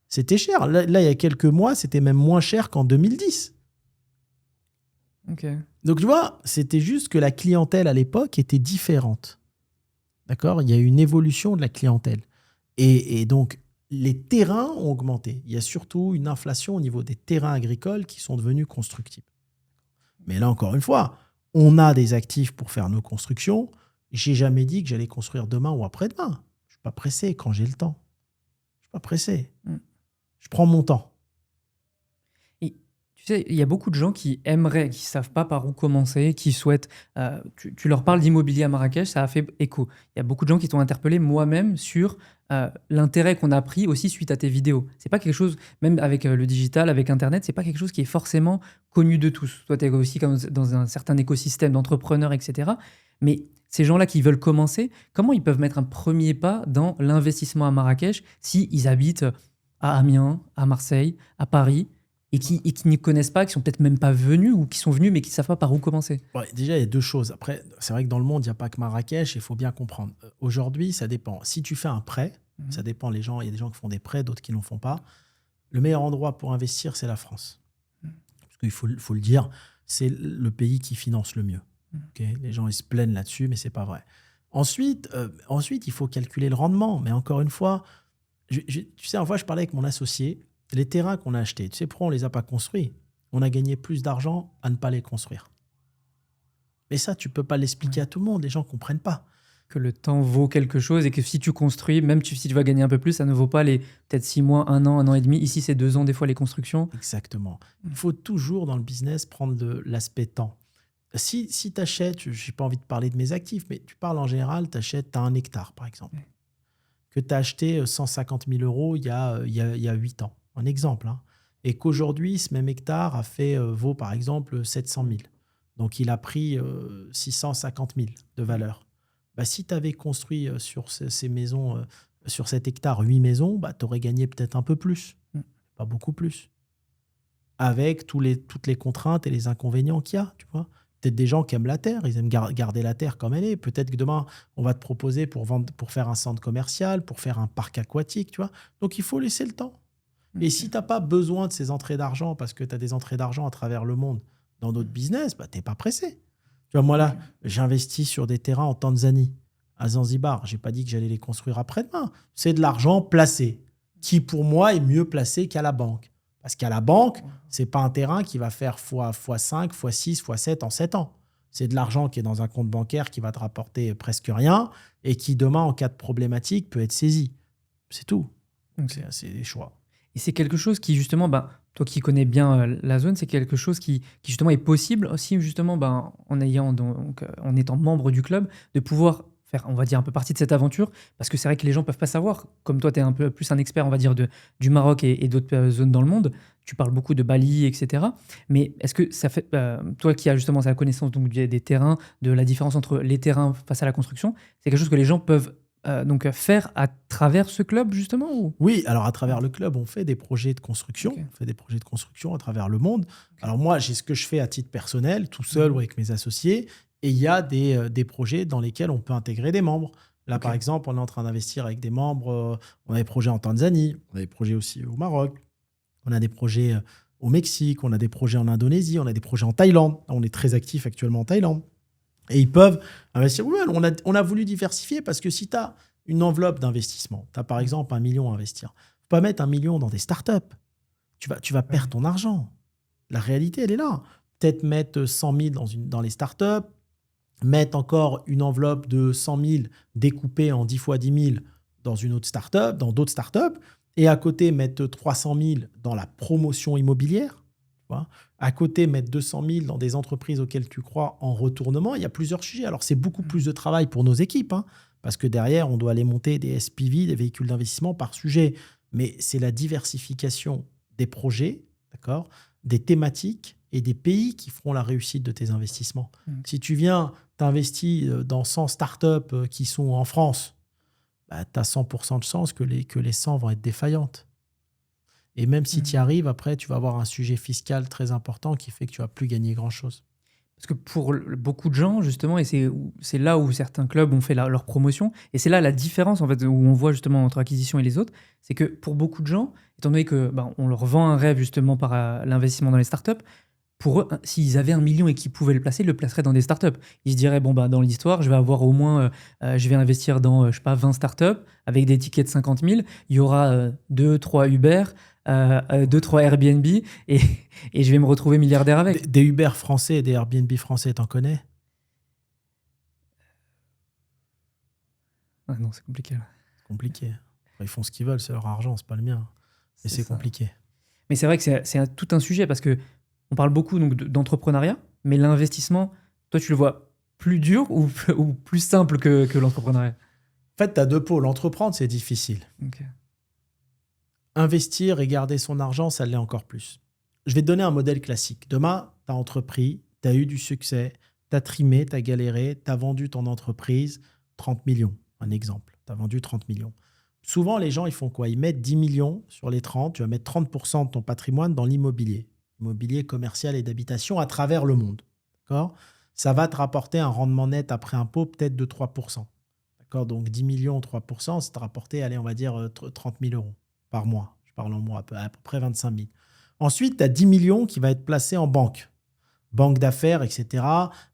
C'était cher. Là, il y a quelques mois, c'était même moins cher qu'en 2010. Okay. Donc, tu vois, c'était juste que la clientèle à l'époque était différente. D'accord ? Il y a eu une évolution de la clientèle. Et donc, les terrains ont augmenté. Il y a surtout une inflation au niveau des terrains agricoles qui sont devenus constructibles. Mais là, encore une fois, on a des actifs pour faire nos constructions. Je n'ai jamais dit que j'allais construire demain ou après-demain. Je ne suis pas pressé quand j'ai le temps. Je ne suis pas pressé. Je prends mon temps. Et tu sais, il y a beaucoup de gens qui aimeraient, qui ne savent pas par où commencer, qui souhaitent... tu leur parles d'immobilier à Marrakech, ça a fait écho. Il y a beaucoup de gens qui t'ont interpellé moi-même sur l'intérêt qu'on a pris aussi suite à tes vidéos. C'est pas quelque chose, même avec le digital, avec Internet, c'est pas quelque chose qui est forcément connu de tous. Toi, tu es aussi comme dans un certain écosystème d'entrepreneurs, etc. Mais ces gens-là qui veulent commencer, comment ils peuvent mettre un premier pas dans l'investissement à Marrakech s'ils habitent à Amiens, à Marseille, à Paris et qui ne connaissent pas, qui sont peut-être même pas venus ou qui sont venus mais qui ne savent pas par où commencer? Ouais, déjà, il y a 2 choses. Après, c'est vrai que dans le monde, il n'y a pas que Marrakech, il faut bien comprendre. Aujourd'hui, ça dépend. Si tu fais un prêt, ça dépend les gens. Il y a des gens qui font des prêts, d'autres qui n'en font pas. Le meilleur endroit pour investir, c'est la France. Parce qu'il faut le dire, c'est le pays qui finance le mieux. Okay, les gens, ils se plaignent là-dessus, mais ce n'est pas vrai. Ensuite, il faut calculer le rendement. Mais encore une fois, tu sais, une fois, je parlais avec mon associé. Les terrains qu'on a achetés, tu sais pourquoi on ne les a pas construits? On a gagné plus d'argent à ne pas les construire. Mais ça, tu ne peux pas l'expliquer à tout le monde. Les gens ne comprennent pas. Que le temps vaut quelque chose et que si tu construis, même si tu vas gagner un peu plus, ça ne vaut pas les peut-être 6 mois, un an et demi. Ici, c'est 2 ans des fois les constructions. Exactement. Il faut toujours dans le business prendre l'aspect temps. Si tu achètes, je n'ai pas envie de parler de mes actifs, mais tu parles en général, tu achètes, tu as 1 hectare par exemple, que tu as acheté 150 000 euros il y a 8 ans, un exemple, hein, et qu'aujourd'hui, ce même hectare vaut par exemple 700 000. Donc il a pris 650 000 de valeur. Bah, si tu avais construit sur ces maisons, sur cet hectare, 8 maisons, bah, tu aurais gagné peut-être un peu plus, pas beaucoup plus, avec toutes les contraintes et les inconvénients qu'il y a, tu vois. Peut-être des gens qui aiment la terre, ils aiment garder la terre comme elle est. Peut-être que demain, on va te proposer pour faire un centre commercial, pour faire un parc aquatique, tu vois. Donc, il faut laisser le temps. Et si tu n'as pas besoin de ces entrées d'argent, parce que tu as des entrées d'argent à travers le monde dans d'autres business, bah, tu n'es pas pressé. Tu vois, moi là, j'investis sur des terrains en Tanzanie, à Zanzibar. Je n'ai pas dit que j'allais les construire après-demain. C'est de l'argent placé, qui pour moi est mieux placé qu'à la banque. Parce qu'à la banque, ce n'est pas un terrain qui va faire x5, x6, x7 en 7 ans. C'est de l'argent qui est dans un compte bancaire qui va te rapporter presque rien et qui, demain, en cas de problématique, peut être saisi. C'est tout. Donc, c'est des choix. Et c'est quelque chose qui, justement, toi qui connais bien la zone, c'est quelque chose qui justement, est possible aussi, justement, en étant membre du club, de pouvoir faire, on va dire, un peu partie de cette aventure. Parce que c'est vrai que les gens ne peuvent pas savoir. Comme toi, tu es un peu plus un expert, on va dire, du Maroc et d'autres zones dans le monde. Tu parles beaucoup de Bali, etc. Mais est-ce que ça fait, toi qui as justement la connaissance donc, des terrains, de la différence entre les terrains face à la construction, c'est quelque chose que les gens peuvent donc faire à travers ce club, justement ou... Oui, alors à travers le club, on fait des projets de construction. Okay. On fait des projets de construction à travers le monde. Okay. Alors moi, j'ai ce que je fais à titre personnel, tout seul ou avec mes associés. Et il y a des projets dans lesquels on peut intégrer des membres. Là, par exemple, on est en train d'investir avec des membres. On a des projets en Tanzanie, on a des projets aussi au Maroc, on a des projets au Mexique, on a des projets en Indonésie, on a des projets en Thaïlande. On est très actifs actuellement en Thaïlande. Et ils peuvent investir. Oui, on a voulu diversifier parce que si tu as une enveloppe d'investissement, tu as par exemple 1 million à investir, tu ne peux pas mettre 1 million dans des startups. Tu vas perdre ton argent. La réalité, elle est là. Peut-être mettre 100 000 dans les startups, mettre encore une enveloppe de 100 000 découpée en 10 fois 10 000 dans une autre startup, dans d'autres startups, et à côté mettre 300 000 dans la promotion immobilière. À côté, mettre 200 000 dans des entreprises auxquelles tu crois en retournement. Il y a plusieurs sujets. Alors, c'est beaucoup plus de travail pour nos équipes, hein, parce que derrière, on doit aller monter des SPV, des véhicules d'investissement par sujet. Mais c'est la diversification des projets, d'accord, des thématiques et des pays qui feront la réussite de tes investissements. Si tu viens, t'investis dans 100 startups qui sont en France, tu as 100% de chance que les 100 vont être défaillantes. Et même si tu y arrives, après, tu vas avoir un sujet fiscal très important qui fait que tu ne vas plus gagner grand-chose. Parce que pour beaucoup de gens, justement, et c'est là où certains clubs ont fait leur promotion, et c'est là la différence, en fait, où on voit justement entre acquisition et les autres, c'est que pour beaucoup de gens, étant donné que on leur vend un rêve justement par l'investissement dans les startups, pour eux, s'ils avaient 1 million et qu'ils pouvaient le placer, ils le placeraient dans des startups. Ils se diraient, dans l'histoire, je vais avoir au moins, je vais investir dans, 20 startups avec des tickets de 50 000. Il y aura 2, 3 Uber, 2, 3 Airbnb et je vais me retrouver milliardaire avec. Des Uber français et des Airbnb français, t'en connais ? Ah non, c'est compliqué. C'est compliqué. Ils font ce qu'ils veulent, c'est leur argent, c'est pas le mien. Et c'est compliqué. Mais c'est vrai que c'est tout un sujet parce que on parle beaucoup donc, d'entrepreneuriat, mais l'investissement, toi, tu le vois plus dur ou plus simple que l'entrepreneuriat ? En fait, tu as 2 pôles. Entreprendre, c'est difficile. Okay. Investir et garder son argent, ça l'est encore plus. Je vais te donner un modèle classique. Demain, tu as entrepris, tu as eu du succès, tu as trimé, tu as galéré, tu as vendu ton entreprise 30 millions. Un exemple, tu as vendu 30 millions. Souvent, les gens, ils font quoi ? Ils mettent 10 millions sur les 30. Tu vas mettre 30% de ton patrimoine dans l'immobilier. Immobilier commercial et d'habitation à travers le monde. D'accord ? Ça va te rapporter un rendement net après impôt peut-être de 3%. D'accord ? Donc 10 millions, 3%, ça te rapporter, allez, on va dire 30 000 euros par mois. Je parle en mois, à peu près 25 000. Ensuite, tu as 10 millions qui va être placé en banque d'affaires, etc.,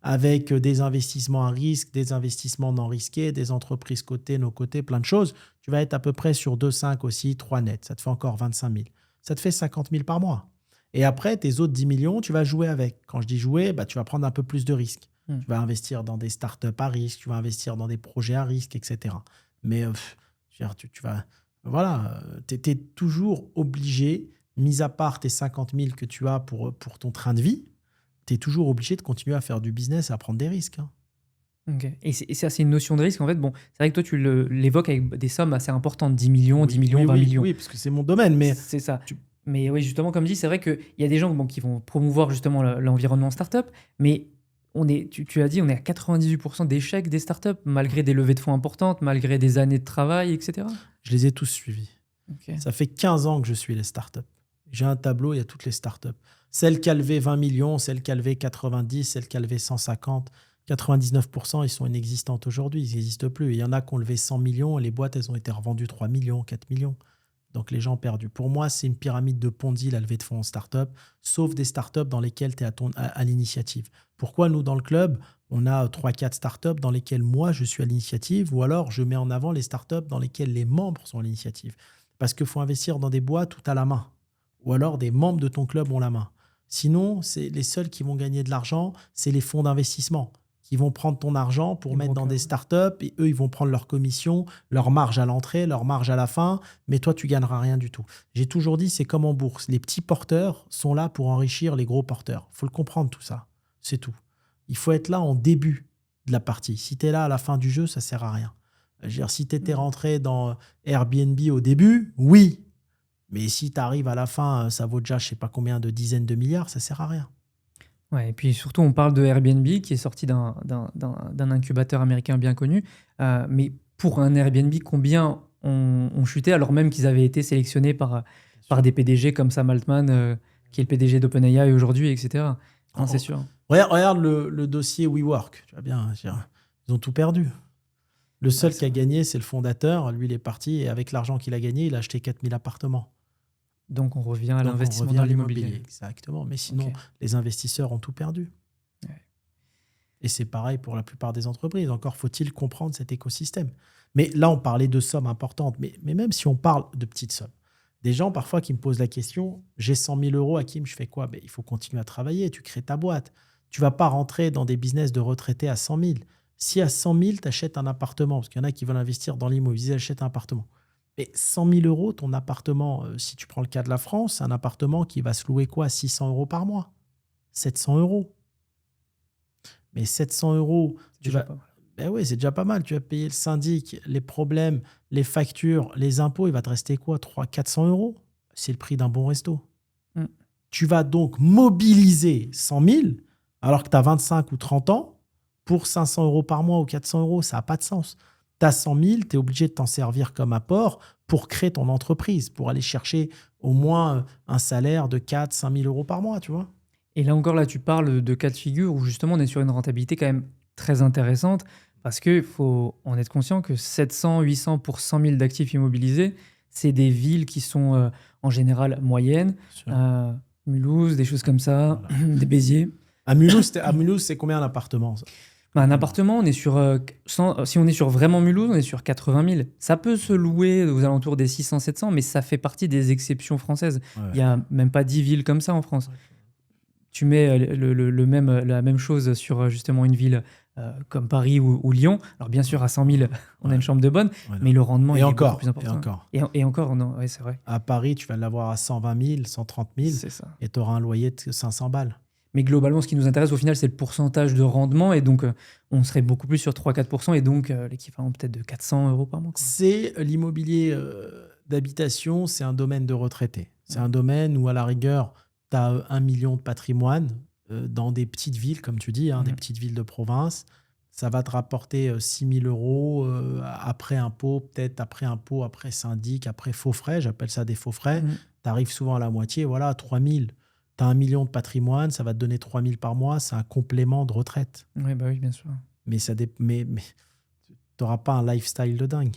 avec des investissements à risque, des investissements non risqués, des entreprises cotées, non cotées, plein de choses. Tu vas être à peu près sur 2,5 aussi, 3 nets. Ça te fait encore 25 000. Ça te fait 50 000 par mois. Et après, tes autres 10 millions, tu vas jouer avec. Quand je dis jouer, tu vas prendre un peu plus de risques. Tu vas investir dans des startups à risque, tu vas investir dans des projets à risque, etc. Mais je veux dire, tu vas... Voilà, tu es toujours obligé, mis à part tes 50 000 que tu as pour ton train de vie, tu es toujours obligé de continuer à faire du business et à prendre des risques. Hein. Ok. Et ça, c'est une notion de risque. En fait, bon, c'est vrai que toi, tu l'évoques avec des sommes assez importantes, 10 millions, 10 millions, 20 millions. Oui, parce que c'est mon domaine. Mais c'est ça. Mais oui, justement, comme dit, c'est vrai qu'il y a des gens qui vont promouvoir justement l'environnement startup, mais tu as dit, on est à 98% d'échecs des startups, malgré des levées de fonds importantes, malgré des années de travail, etc. Je les ai tous suivis. Okay. Ça fait 15 ans que je suis les startups. J'ai un tableau, il y a toutes les startups. Celles qui a levé 20 millions, celles qui a levé 90, celles qui a levé 150, 99%, ils sont inexistantes aujourd'hui, ils n'existent plus. Il y en a qui ont levé 100 millions et les boîtes, elles ont été revendues 3 millions, 4 millions. Donc les gens ont perdu. Pour moi, c'est une pyramide de Ponzi, la levée de fonds en start-up, sauf des start-up dans lesquelles tu es à l'initiative. Pourquoi nous, dans le club, on a 3-4 start-up dans lesquelles moi, je suis à l'initiative, ou alors je mets en avant les start-up dans lesquelles les membres sont à l'initiative. Parce qu'il faut investir dans des boîtes où tu as la main, ou alors des membres de ton club ont la main. Sinon, c'est les seuls qui vont gagner de l'argent, c'est les fonds d'investissement qui vont prendre ton argent pour mettre dans des startups et eux, ils vont prendre leur commission, leur marge à l'entrée, leur marge à la fin, mais toi, tu gagneras rien du tout. J'ai toujours dit, c'est comme en bourse. Les petits porteurs sont là pour enrichir les gros porteurs. Il faut le comprendre, tout ça. C'est tout. Il faut être là en début de la partie. Si tu es là à la fin du jeu, ça ne sert à rien. Je veux dire, si tu étais rentré dans Airbnb au début, oui. Mais si tu arrives à la fin, ça vaut déjà je ne sais pas combien de dizaines de milliards, ça ne sert à rien. Ouais, et puis surtout, on parle de Airbnb qui est sorti d'un incubateur américain bien connu. Mais pour un Airbnb, combien ont chuté alors même qu'ils avaient été sélectionnés par des PDG comme Sam Altman, qui est le PDG d'OpenAI aujourd'hui, etc. Non, c'est sûr. Regarde le dossier WeWork. Tu vois bien, ils ont tout perdu. Le seul qui a gagné, c'est le fondateur. Lui, il est parti et avec l'argent qu'il a gagné, il a acheté 4000 appartements. Donc, on revient à l'investissement dans l'immobilier. Exactement. Mais sinon, les investisseurs ont tout perdu. Ouais. Et c'est pareil pour la plupart des entreprises. Encore faut-il comprendre cet écosystème. Mais là, on parlait de sommes importantes. Mais même si on parle de petites sommes, des gens parfois qui me posent la question, j'ai 100 000 euros, Hakim, je fais quoi? Il faut continuer à travailler. Tu crées ta boîte. Tu ne vas pas rentrer dans des business de retraités à 100 000. Si à 100 000, tu achètes un appartement, parce qu'il y en a qui veulent investir dans l'immobilier, ils achètent un appartement. Mais 100 000 euros, ton appartement, si tu prends le cas de la France, c'est un appartement qui va se louer quoi? 600 euros par mois, 700 euros. Mais 700 euros, tu vas... oui, c'est déjà pas mal. Tu vas payer le syndic, les problèmes, les factures, les impôts, il va te rester quoi? 300-400 euros? C'est le prix d'un bon resto. Tu vas donc mobiliser 100 000 alors que tu as 25 ou 30 ans pour 500 euros par mois ou 400 euros. Ça n'a pas de sens. Tu as 100 000, tu es obligé de t'en servir comme apport pour créer ton entreprise, pour aller chercher au moins un salaire de 4-5 000 euros par mois, tu vois. Et là encore, tu parles de cas de figure où justement on est sur une rentabilité quand même très intéressante parce qu'il faut en être conscient que 700, 800 pour 100 000 d'actifs immobilisés, c'est des villes qui sont en général moyennes. Mulhouse, des choses comme ça, voilà. Des Béziers. À Mulhouse, c'est combien un appartement? Un appartement, on est sur, si on est sur vraiment Mulhouse, on est sur 80 000. Ça peut se louer aux alentours des 600-700, mais ça fait partie des exceptions françaises. Il n'y a même pas 10 villes comme ça en France. Tu mets la même chose sur justement une ville comme Paris ou Lyon. Alors bien sûr, à 100 000, on a une chambre de bonne, mais le rendement est beaucoup plus important. Et encore, non, ouais, c'est vrai. À Paris, tu vas l'avoir à 120 000, 130 000, et tu auras un loyer de 500 balles. Mais globalement, ce qui nous intéresse au final, c'est le pourcentage de rendement. Et donc, on serait beaucoup plus sur 3-4%. Et donc, l'équivalent peut-être de 400 euros par mois. C'est l'immobilier d'habitation, c'est un domaine de retraités. C'est un domaine où, à la rigueur, tu as 1 million de patrimoine dans des petites villes, comme tu dis, des petites villes de province. Ça va te rapporter 6 000 euros après impôt, peut-être après impôt, après syndic, après faux frais. J'appelle ça des faux frais. Tu arrives souvent à la moitié, voilà, 3 000. Tu as 1 million de patrimoine, ça va te donner 3 000 par mois, c'est un complément de retraite. Oui, bah oui, bien sûr. Mais tu n'auras pas un lifestyle de dingue.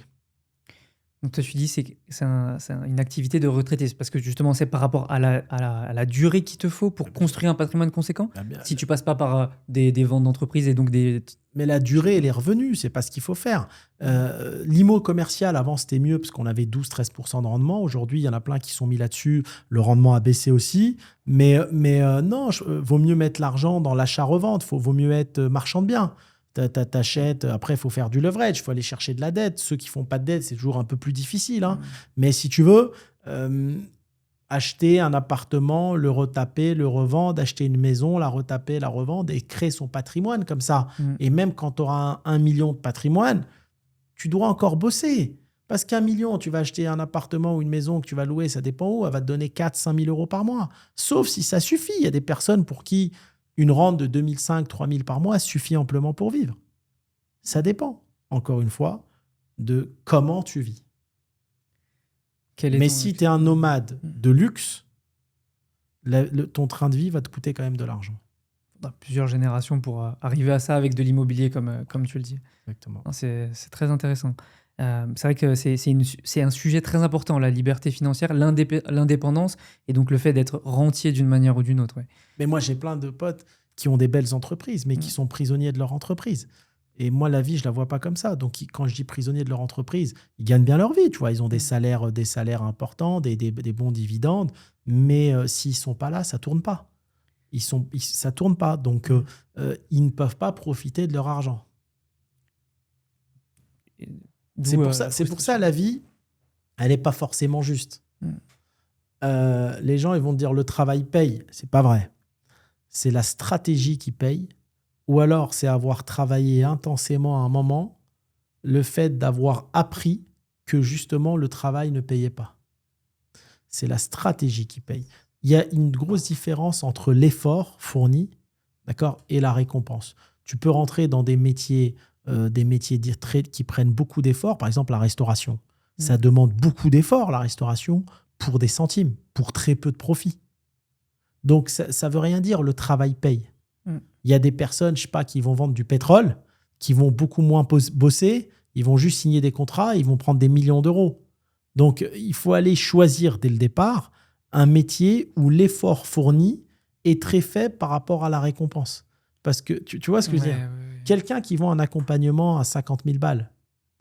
Donc toi, tu dis c'est une activité de retraité. C'est parce que justement, c'est par rapport à la durée qu'il te faut pour construire un patrimoine conséquent. Si tu passes pas par des ventes d'entreprise et donc des... Mais la durée et les revenus, c'est pas ce qu'il faut faire. L'IMO commercial, avant, c'était mieux parce qu'on avait 12-13% de rendement. Aujourd'hui, il y en a plein qui sont mis là-dessus. Le rendement a baissé aussi. Mais non, vaut mieux mettre l'argent dans l'achat-revente. Vaut mieux être marchand de biens. T'achètes, après, il faut faire du leverage, il faut aller chercher de la dette. Ceux qui font pas de dette, c'est toujours un peu plus difficile. Hein. Mais si tu veux, acheter un appartement, le retaper, le revendre, acheter une maison, la retaper, la revendre et créer son patrimoine comme ça. Et même quand tu auras 1 million de patrimoine, tu dois encore bosser. Parce qu'1 million, tu vas acheter un appartement ou une maison que tu vas louer, ça dépend où, elle va te donner 4-5 000 euros par mois. Sauf si ça suffit. Il y a des personnes pour qui une rente de 2 500-3 000 par mois suffit amplement pour vivre. Ça dépend, encore une fois, de comment tu vis. Mais si tu es un nomade de luxe, ton train de vie va te coûter quand même de l'argent. Plusieurs générations pour arriver à ça avec de l'immobilier, comme tu le dis. Exactement. C'est très intéressant. C'est vrai que c'est un sujet très important, la liberté financière, l'indépendance et donc le fait d'être rentier d'une manière ou d'une autre. Ouais. Mais moi, j'ai plein de potes qui ont des belles entreprises, mais qui sont prisonniers de leur entreprise. Et moi, la vie, je la vois pas comme ça. Donc, quand je dis prisonniers de leur entreprise, ils gagnent bien leur vie. Tu vois, ils ont des salaires importants, des bons dividendes. Mais s'ils sont pas là, ça tourne pas. Ça tourne pas. Donc, ils ne peuvent pas profiter de leur argent. C'est pour ça la vie, elle n'est pas forcément juste. Les gens, ils vont te dire le travail paye. C'est pas vrai. C'est la stratégie qui paye. Ou alors, c'est avoir travaillé intensément à un moment, le fait d'avoir appris que justement le travail ne payait pas. C'est la stratégie qui paye. Il y a une grosse différence entre l'effort fourni, d'accord, et la récompense. Tu peux rentrer dans des métiers qui prennent beaucoup d'efforts, par exemple la restauration. Ça demande beaucoup d'efforts, la restauration, pour des centimes, pour très peu de profit. Donc, ça ne veut rien dire, le travail paye. Il y a des personnes, je sais pas, qui vont vendre du pétrole, qui vont beaucoup moins bosser, ils vont juste signer des contrats, ils vont prendre des millions d'euros. Donc, il faut aller choisir dès le départ un métier où l'effort fourni est très faible par rapport à la récompense. Parce que, tu vois ce que je veux dire ? Quelqu'un qui vend un accompagnement à 50 000 balles,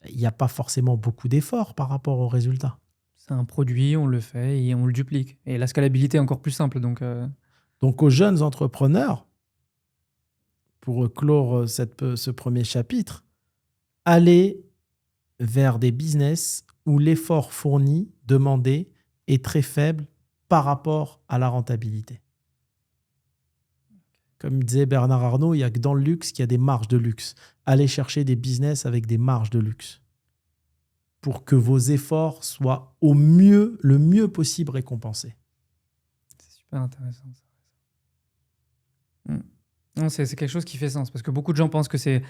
il n'y a pas forcément beaucoup d'efforts par rapport au résultat. C'est un produit, on le fait et on le duplique. Et la scalabilité est encore plus simple. Donc aux jeunes entrepreneurs, pour clore ce premier chapitre, allez vers des business où l'effort fourni, demandé, est très faible par rapport à la rentabilité. Comme disait Bernard Arnault, il n'y a que dans le luxe qu'il y a des marges de luxe. Allez chercher des business avec des marges de luxe pour que vos efforts soient le mieux possible récompensés. C'est super intéressant. Non, c'est quelque chose qui fait sens parce que beaucoup de gens pensent que c'est...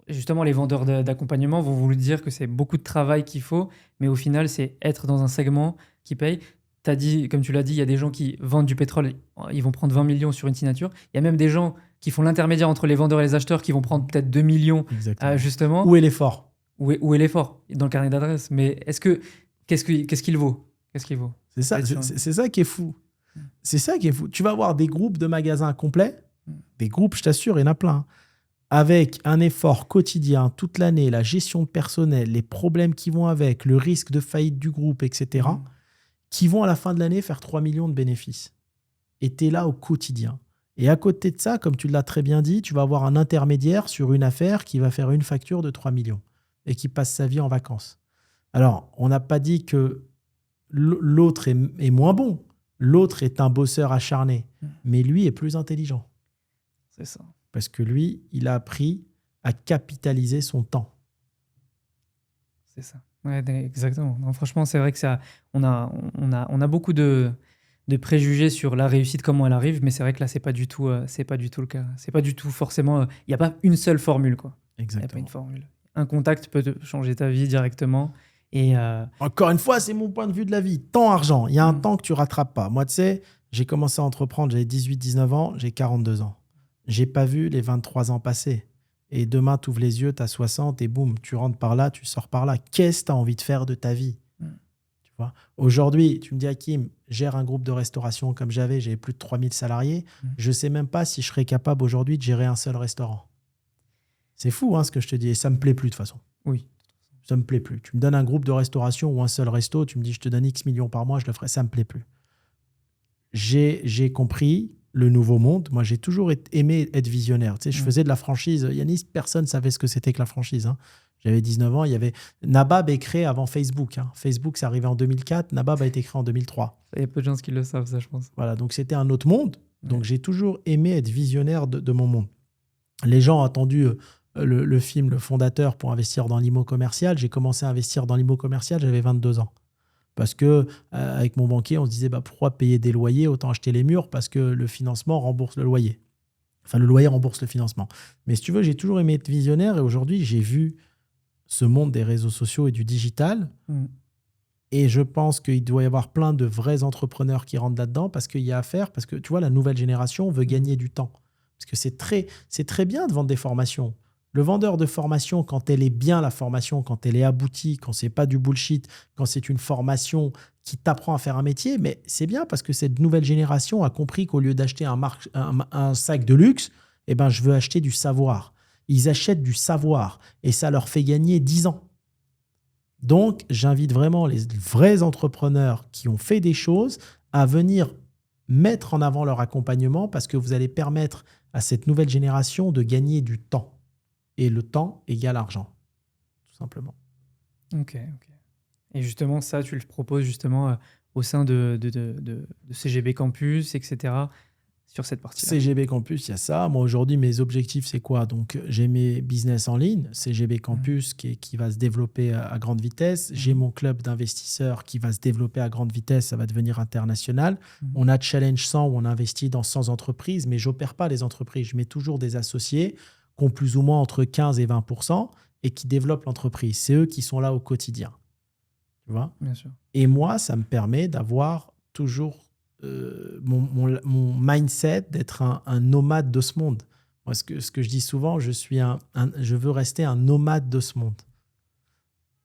justement, les vendeurs d'accompagnement vont vous dire que c'est beaucoup de travail qu'il faut, mais au final, c'est être dans un segment qui paye. T'as dit, comme tu l'as dit, il y a des gens qui vendent du pétrole, ils vont prendre 20 millions sur une signature. Il y a même des gens qui font l'intermédiaire entre les vendeurs et les acheteurs qui vont prendre peut-être 2 millions, justement. Où est l'effort ? Où est l'effort dans le carnet d'adresse? Mais qu'est-ce qu'il vaut? C'est ça qui est fou. C'est ça qui est fou. Tu vas avoir des groupes de magasins complets, des groupes, je t'assure, il y en a plein, avec un effort quotidien toute l'année, la gestion de personnel, les problèmes qui vont avec, le risque de faillite du groupe, etc., qui vont à la fin de l'année faire 3 millions de bénéfices. Et tu es là au quotidien. Et à côté de ça, comme tu l'as très bien dit, tu vas avoir un intermédiaire sur une affaire qui va faire une facture de 3 millions et qui passe sa vie en vacances. Alors, on n'a pas dit que l'autre est moins bon. L'autre est un bosseur acharné. Mais lui est plus intelligent. C'est ça. Parce que lui, il a appris à capitaliser son temps. C'est ça. Ouais, exactement. Non, franchement, c'est vrai que on a beaucoup de préjugés sur la réussite, comment elle arrive, mais c'est vrai que là, c'est pas du tout le cas. C'est pas du tout forcément. Il n'y a pas une seule formule, quoi. Exactement. Il n'y a pas une formule. Un contact peut changer ta vie directement. Et encore une fois, c'est mon point de vue de la vie. Temps, argent. Il y a un temps que tu rattrapes pas. Moi, tu sais, j'ai commencé à entreprendre, j'avais 18-19 ans, j'ai 42 ans. J'ai pas vu les 23 ans passer. et demain, tu ouvres les yeux, tu as 60 et boum, tu rentres par là, tu sors par là. Qu'est-ce que tu as envie de faire de ta vie? Tu vois? Aujourd'hui, tu me dis, Hakim, gère un groupe de restauration comme j'avais plus de 3000 salariés. Je ne sais même pas si je serais capable aujourd'hui de gérer un seul restaurant. C'est fou ce que je te dis, et ça ne me plaît plus de toute façon. Oui. Ça me plaît plus. Tu me donnes un groupe de restauration ou un seul resto, tu me dis je te donne X millions par mois, je le ferai, ça me plaît plus. J'ai compris le nouveau monde. Moi, j'ai toujours aimé être visionnaire. Tu sais, je faisais de la franchise. Yanis, personne ne savait ce que c'était que la franchise. J'avais 19 ans. Nabab est créé avant Facebook. Facebook, c'est arrivé en 2004. Nabab a été créé en 2003. Il y a peu de gens qui le savent, ça, je pense. Voilà, donc c'était un autre monde. Donc j'ai toujours aimé être visionnaire de mon monde. Les gens ont attendu le film Le Fondateur pour investir dans l'IMO commercial. J'ai commencé à investir dans l'IMO commercial, j'avais 22 ans. Parce que avec mon banquier, on se disait pourquoi payer des loyers, autant acheter les murs, parce que le financement rembourse le loyer. Enfin, le loyer rembourse le financement. Mais si tu veux, j'ai toujours aimé être visionnaire et aujourd'hui, j'ai vu ce monde des réseaux sociaux et du digital. Et je pense qu'il doit y avoir plein de vrais entrepreneurs qui rentrent là-dedans parce qu'il y a à faire, parce que tu vois, la nouvelle génération veut gagner du temps. Parce que c'est très bien de vendre des formations. Le vendeur de formation, quand elle est bien, la formation, quand elle est aboutie, quand c'est pas du bullshit, quand c'est une formation qui t'apprend à faire un métier, mais c'est bien parce que cette nouvelle génération a compris qu'au lieu d'acheter un sac de luxe, je veux acheter du savoir. Ils achètent du savoir et ça leur fait gagner 10 ans. Donc, j'invite vraiment les vrais entrepreneurs qui ont fait des choses à venir mettre en avant leur accompagnement parce que vous allez permettre à cette nouvelle génération de gagner du temps. Et le temps égale argent, tout simplement. Ok. Et justement, ça, tu le proposes justement au sein de CGB Campus, etc., sur cette partie-là. CGB Campus, il y a ça. Moi, aujourd'hui, mes objectifs, c'est quoi? Donc, j'ai mes business en ligne, CGB Campus, qui va se développer à grande vitesse. J'ai mon club d'investisseurs qui va se développer à grande vitesse. Ça va devenir international. On a Challenge 100 où on investit dans 100 entreprises, mais je n'opère pas les entreprises. Je mets toujours des associés qui ont plus ou moins entre 15 et 20% et qui développent l'entreprise. C'est eux qui sont là au quotidien. Tu vois? Bien sûr. Et moi, ça me permet d'avoir toujours mon mindset d'être un nomade de ce monde. Moi, ce que je dis souvent, je veux rester un nomade de ce monde.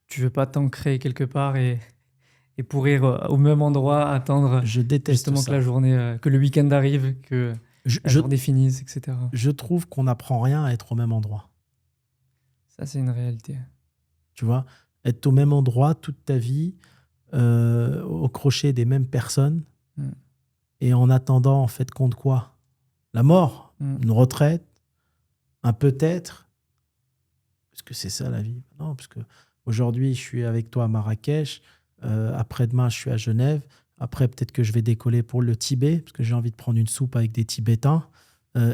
Tu veux pas t'ancrer quelque part et pourrir au même endroit, attendre je déteste justement ça. Que la journée, que le week-end arrive, que la journée finisse, etc. Je trouve qu'on n'apprend rien à être au même endroit. Ça, c'est une réalité. Tu vois, être au même endroit toute ta vie, au crochet des mêmes personnes, et en attendant, en fait, compte quoi? La mort, une retraite, un peut-être. Parce que c'est ça la vie. Non, parce que aujourd'hui, je suis avec toi à Marrakech. Après-demain, je suis à Genève. Après, peut-être que je vais décoller pour le Tibet, parce que j'ai envie de prendre une soupe avec des Tibétains.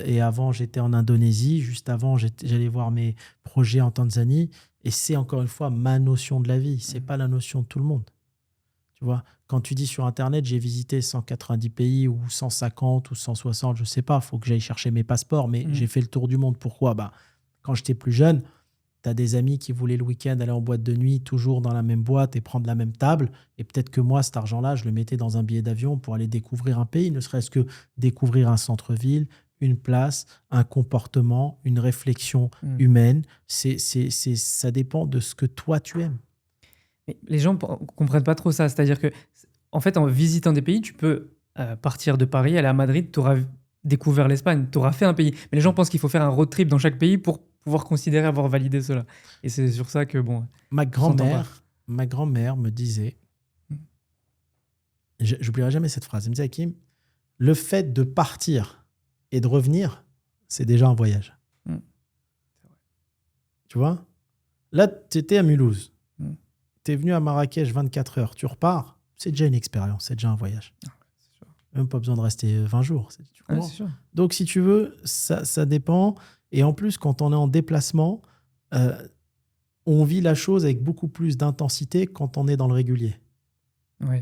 Et avant, j'étais en Indonésie. Juste avant, j'allais voir mes projets en Tanzanie. Et c'est encore une fois ma notion de la vie. C'est pas la notion de tout le monde. Tu vois, quand tu dis sur Internet, j'ai visité 190 pays ou 150 ou 160, je ne sais pas, il faut que j'aille chercher mes passeports, mais j'ai fait le tour du monde. Pourquoi? Quand j'étais plus jeune, tu as des amis qui voulaient le week-end aller en boîte de nuit, toujours dans la même boîte et prendre la même table. Et peut-être que moi, cet argent-là, je le mettais dans un billet d'avion pour aller découvrir un pays, ne serait-ce que découvrir un centre-ville, une place, un comportement, une réflexion humaine. Ça dépend de ce que toi, tu aimes. Mais les gens ne comprennent pas trop ça. C'est-à-dire que, en fait, en visitant des pays, tu peux partir de Paris, aller à Madrid, tu auras découvert l'Espagne, tu auras fait un pays. Mais les gens pensent qu'il faut faire un road trip dans chaque pays pour pouvoir considérer avoir validé cela. Et c'est sur ça que, bon... Ma grand-mère me disait, j'oublierai jamais cette phrase, elle me disait, Hakim, le fait de partir et de revenir, c'est déjà un voyage. Tu vois? Là, tu étais à Mulhouse. Tu es venu à Marrakech 24 heures, tu repars, c'est déjà une expérience, c'est déjà un voyage. C'est sûr. Même pas besoin de rester 20 jours. Tu comprends? C'est sûr. Donc, si tu veux, ça dépend. Et en plus, quand on est en déplacement, on vit la chose avec beaucoup plus d'intensité quand on est dans le régulier. Oui.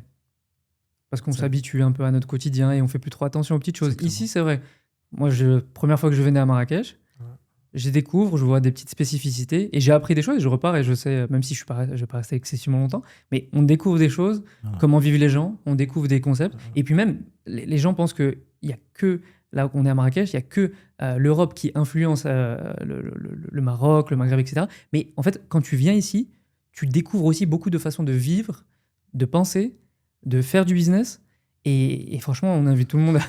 Parce qu'on s'habitue un peu à notre quotidien et on fait plus trop attention aux petites choses. Exactement. Ici, c'est vrai. Moi, première fois que je venais à Marrakech, je découvre, je vois des petites spécificités et j'ai appris des choses et je repars et je sais, même si je vais pas rester excessivement longtemps, mais on découvre des choses, comment vivent les gens, on découvre des concepts. Et puis même, les gens pensent qu'il n'y a que là on est à Marrakech, il n'y a que l'Europe qui influence le Maroc, le Maghreb, etc. Mais en fait, quand tu viens ici, tu découvres aussi beaucoup de façons de vivre, de penser, de faire du business. Et franchement, on invite tout le monde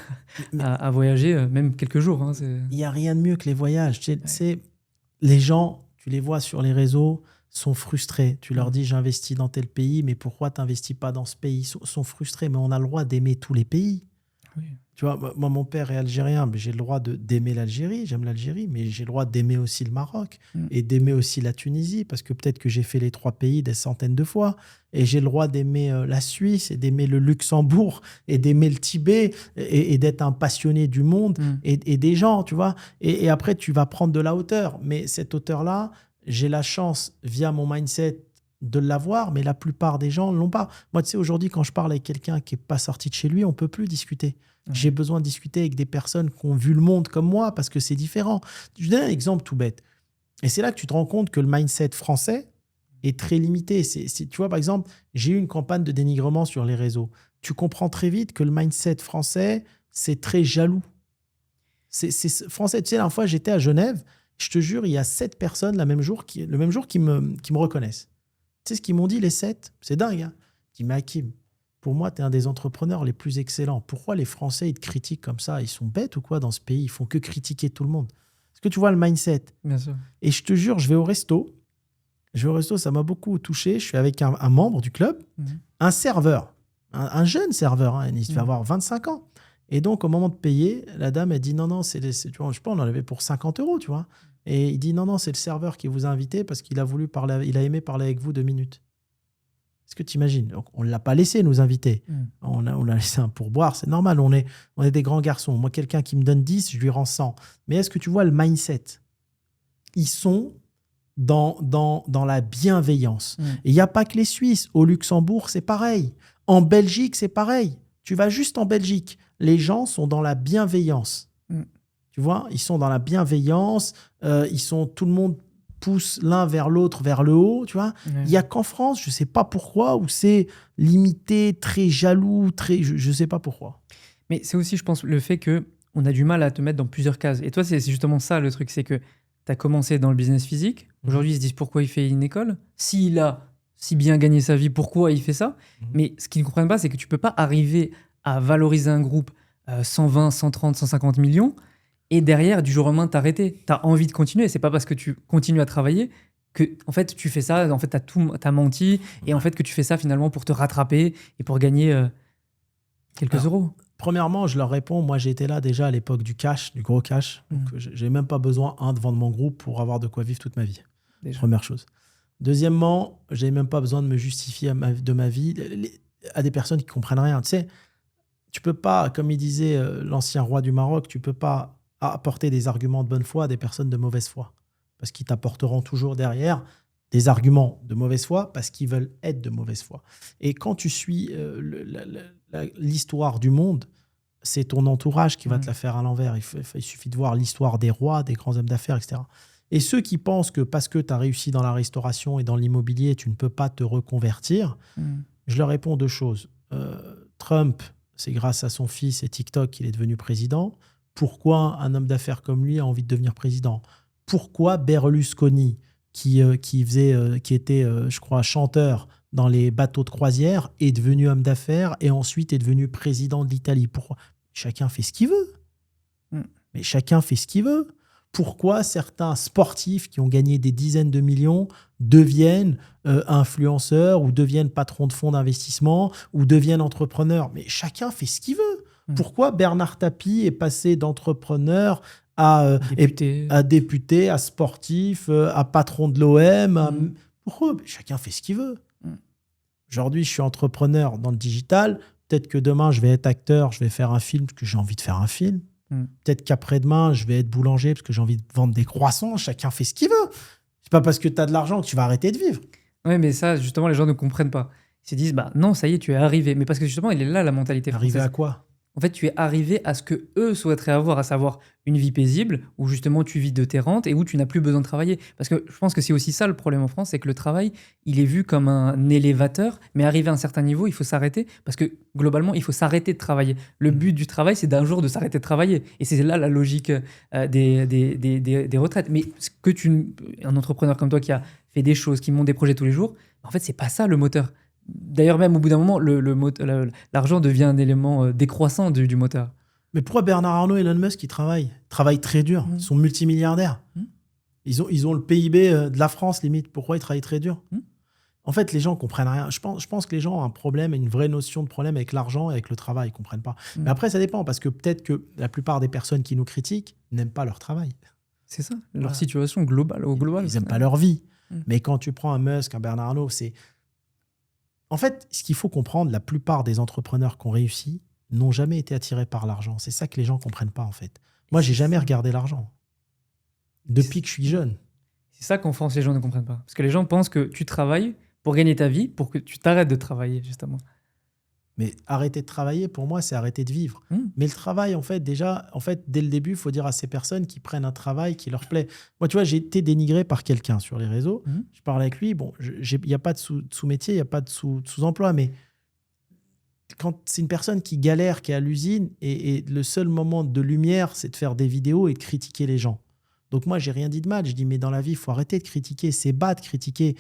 à voyager, même quelques jours. Hein, il n'y a rien de mieux que les voyages. Tu sais, les gens, tu les vois sur les réseaux, sont frustrés. Tu leur dis, j'investis dans tel pays, mais pourquoi tu n'investis pas dans ce pays? Ils sont frustrés, mais on a le droit d'aimer tous les pays. Oui. Tu vois, moi, mon père est algérien, mais j'ai le droit d'aimer l'Algérie, j'aime l'Algérie, mais j'ai le droit d'aimer aussi le Maroc et d'aimer aussi la Tunisie, parce que peut-être que j'ai fait les 3 pays des centaines de fois, et j'ai le droit d'aimer la Suisse, et d'aimer le Luxembourg, et d'aimer le Tibet, et d'être un passionné du monde et des gens, tu vois. Et après, tu vas prendre de la hauteur, mais cette hauteur-là, j'ai la chance, via mon mindset, de l'avoir, mais la plupart des gens ne l'ont pas. Moi, tu sais, aujourd'hui, quand je parle avec quelqu'un qui n'est pas sorti de chez lui, on ne peut plus discuter. J'ai besoin de discuter avec des personnes qui ont vu le monde comme moi, parce que c'est différent. Je donne un exemple tout bête. Et c'est là que tu te rends compte que le mindset français est très limité. Tu vois, par exemple, j'ai eu une campagne de dénigrement sur les réseaux. Tu comprends très vite que le mindset français, c'est très jaloux. C'est français. Tu sais, la dernière fois, j'étais à Genève. Je te jure, il y a 7 personnes le même jour qui me reconnaissent. Tu sais ce qu'ils m'ont dit, les 7? C'est dingue. Hein. Je dis, mais Hakim, pour moi, tu es un des entrepreneurs les plus excellents. Pourquoi les Français, ils te critiquent comme ça? Ils sont bêtes ou quoi dans ce pays? Ils font que critiquer tout le monde. Est-ce que tu vois le mindset? Bien sûr. Et je te jure, je vais au resto. Ça m'a beaucoup touché. Je suis avec un membre du club, un serveur, un jeune serveur. Hein, il devait avoir 25 ans. Et donc, au moment de payer, la dame, elle dit non, tu vois, je sais pas, on en avait pour 50 €, tu vois. Et il dit non, c'est le serveur qui vous a invité parce qu'il a voulu parler, il a aimé parler avec vous 2 minutes. Est-ce que tu imagines? Donc, on ne l'a pas laissé nous inviter. On a laissé un pourboire, c'est normal. On est des grands garçons. Moi, quelqu'un qui me donne 10, je lui rends 100. Mais est-ce que tu vois le mindset? Ils sont dans la bienveillance. Et il n'y a pas que les Suisses. Au Luxembourg, c'est pareil. En Belgique, c'est pareil. Tu vas juste en Belgique. Les gens sont dans la bienveillance. Tu vois, ils sont dans la bienveillance. Tout le monde pousse l'un vers l'autre, vers le haut. Tu vois, il n'y a qu'en France, je ne sais pas pourquoi, où c'est limité, très jaloux, je ne sais pas pourquoi. Mais c'est aussi, je pense, le fait qu'on a du mal à te mettre dans plusieurs cases. Et toi, c'est justement ça le truc, c'est que tu as commencé dans le business physique. Aujourd'hui, ils se disent pourquoi il fait une école. S'il a si bien gagné sa vie, pourquoi il fait ça? Mais ce qu'ils ne comprennent pas, c'est que tu ne peux pas arriver à valoriser un groupe 120, 130, 150 millions et derrière, du jour au lendemain, t'arrêter. Tu as envie de continuer. C'est pas parce que tu continues à travailler que en fait, tu fais ça, en fait, t'as menti et en fait que tu fais ça finalement pour te rattraper et pour gagner quelques euros. Premièrement, je leur réponds, moi j'étais là déjà à l'époque du cash, du gros cash. Donc j'ai même pas besoin de vendre mon groupe pour avoir de quoi vivre toute ma vie. Déjà. Première chose. Deuxièmement, j'ai même pas besoin de me justifier de ma vie à des personnes qui comprennent rien. Tu sais, tu peux pas, comme il disait l'ancien roi du Maroc, tu peux pas apporter des arguments de bonne foi à des personnes de mauvaise foi. Parce qu'ils t'apporteront toujours derrière des arguments de mauvaise foi parce qu'ils veulent être de mauvaise foi. Et quand tu suis l'histoire du monde, c'est ton entourage qui va te la faire à l'envers. Il suffit de voir l'histoire des rois, des grands hommes d'affaires, etc. Et ceux qui pensent que parce que tu as réussi dans la restauration et dans l'immobilier, tu ne peux pas te reconvertir, je leur réponds 2 choses. Trump, c'est grâce à son fils et TikTok qu'il est devenu président. Pourquoi un homme d'affaires comme lui a envie de devenir président? Pourquoi Berlusconi, qui était, je crois, chanteur dans les bateaux de croisière, est devenu homme d'affaires et ensuite est devenu président de l'Italie? Pourquoi? Chacun fait ce qu'il veut. Mais chacun fait ce qu'il veut. Pourquoi certains sportifs qui ont gagné des dizaines de millions deviennent influenceurs ou deviennent patrons de fonds d'investissement ou deviennent entrepreneurs? Mais chacun fait ce qu'il veut. Pourquoi Bernard Tapie est passé d'entrepreneur à député, à sportif, à patron de l'OM? Pourquoi? Chacun fait ce qu'il veut. Aujourd'hui, je suis entrepreneur dans le digital. Peut-être que demain, je vais être acteur, je vais faire un film parce que j'ai envie de faire un film. Peut-être qu'après-demain, je vais être boulanger parce que j'ai envie de vendre des croissants. Chacun fait ce qu'il veut. C'est pas parce que tu as de l'argent que tu vas arrêter de vivre. Oui, mais ça, justement, les gens ne comprennent pas. Ils se disent, bah non, ça y est, tu es arrivé. Mais parce que justement, il est là la mentalité française. Arrivé à quoi? en fait, tu es arrivé à ce que eux souhaiteraient avoir, à savoir une vie paisible, où justement tu vis de tes rentes et où tu n'as plus besoin de travailler. Parce que je pense que c'est aussi ça le problème en France, c'est que le travail, il est vu comme un élévateur, mais arrivé à un certain niveau, il faut s'arrêter, parce que globalement, il faut s'arrêter de travailler. Le but du travail, c'est d'un jour de s'arrêter de travailler. Et c'est là la logique des retraites. Mais un entrepreneur comme toi qui a fait des choses, qui monte des projets tous les jours, en fait, c'est pas ça le moteur. D'ailleurs, même au bout d'un moment, l'argent devient un élément décroissant du moteur. Mais pourquoi Bernard Arnault et Elon Musk, ils travaillent très dur. Ils sont multimilliardaires. Ils ont le PIB de la France, limite. Pourquoi ils travaillent très dur? En fait, les gens ne comprennent rien. Je pense que les gens ont un problème, une vraie notion de problème avec l'argent et avec le travail. Ils ne comprennent pas. Mais après, ça dépend, parce que peut-être que la plupart des personnes qui nous critiquent n'aiment pas leur travail. C'est ça, leur situation globale. Ils n'aiment pas leur vie. Mais quand tu prends un Musk, un Bernard Arnault, c'est... En fait, ce qu'il faut comprendre, la plupart des entrepreneurs qui ont réussi n'ont jamais été attirés par l'argent. C'est ça que les gens ne comprennent pas, en fait. Moi, je n'ai jamais regardé l'argent. Depuis que je suis jeune. C'est ça qu'en France, les gens ne comprennent pas. Parce que les gens pensent que tu travailles pour gagner ta vie, pour que tu t'arrêtes de travailler, justement. Mais arrêter de travailler, pour moi, c'est arrêter de vivre. Mais le travail, en fait, dès le début, il faut dire à ces personnes qui prennent un travail qui leur plaît. Moi, tu vois, j'ai été dénigré par quelqu'un sur les réseaux. Je parle avec lui. Bon, il n'y a pas de sous-métier, il n'y a pas de sous-emploi. Mais quand c'est une personne qui galère, qui est à l'usine, et le seul moment de lumière, c'est de faire des vidéos et de critiquer les gens. Donc moi, j'ai rien dit de mal. Je dis, mais dans la vie, il faut arrêter de critiquer. C'est bas de critiquer.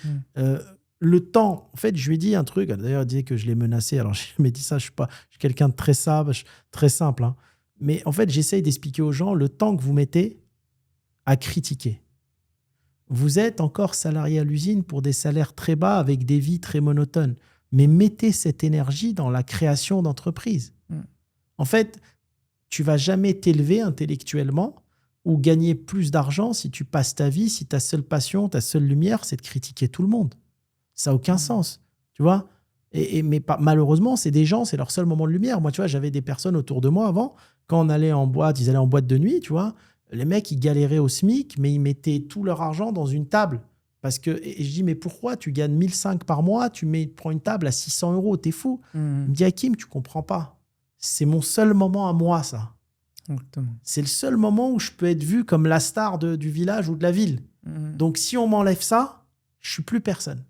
Le temps, en fait, je lui ai dit un truc. D'ailleurs, il disait que je l'ai menacé. Alors, je lui ai dit ça, je suis quelqu'un de très sage, très simple. Hein. Mais en fait, j'essaye d'expliquer aux gens le temps que vous mettez à critiquer. Vous êtes encore salarié à l'usine pour des salaires très bas avec des vies très monotones. Mais mettez cette énergie dans la création d'entreprises. En fait, tu vas jamais t'élever intellectuellement ou gagner plus d'argent si tu passes ta vie, si ta seule passion, ta seule lumière, c'est de critiquer tout le monde. Ça n'a aucun sens, tu vois. Mais malheureusement, c'est des gens, c'est leur seul moment de lumière. Moi, tu vois, j'avais des personnes autour de moi avant, quand on allait en boîte, ils allaient en boîte de nuit, tu vois. Les mecs, ils galéraient au SMIC, mais ils mettaient tout leur argent dans une table. Et je dis, mais pourquoi tu gagnes 1005 par mois, prends une table à 600 €, t'es fou. Il me dit, Hakim, tu comprends pas. C'est mon seul moment à moi, ça. Exactement. C'est le seul moment où je peux être vu comme la star du village ou de la ville. Donc, si on m'enlève ça, je suis plus personne.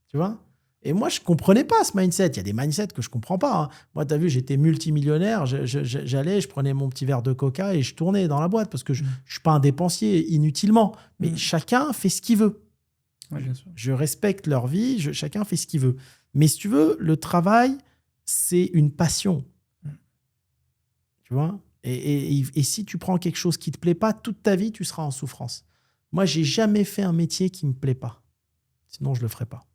Tu vois? Et moi, je ne comprenais pas ce mindset. Il y a des mindsets que je ne comprends pas. Hein. Moi, tu as vu, j'étais multimillionnaire. J'allais, je prenais mon petit verre de coca et je tournais dans la boîte parce que je ne suis pas un dépensier inutilement. Mais chacun fait ce qu'il veut. Ouais, bien sûr. Je respecte leur vie. Chacun fait ce qu'il veut. Mais si tu veux, le travail, c'est une passion. Tu vois? Et si tu prends quelque chose qui ne te plaît pas, toute ta vie, tu seras en souffrance. Moi, je n'ai jamais fait un métier qui ne me plaît pas. Sinon, je ne le ferai pas.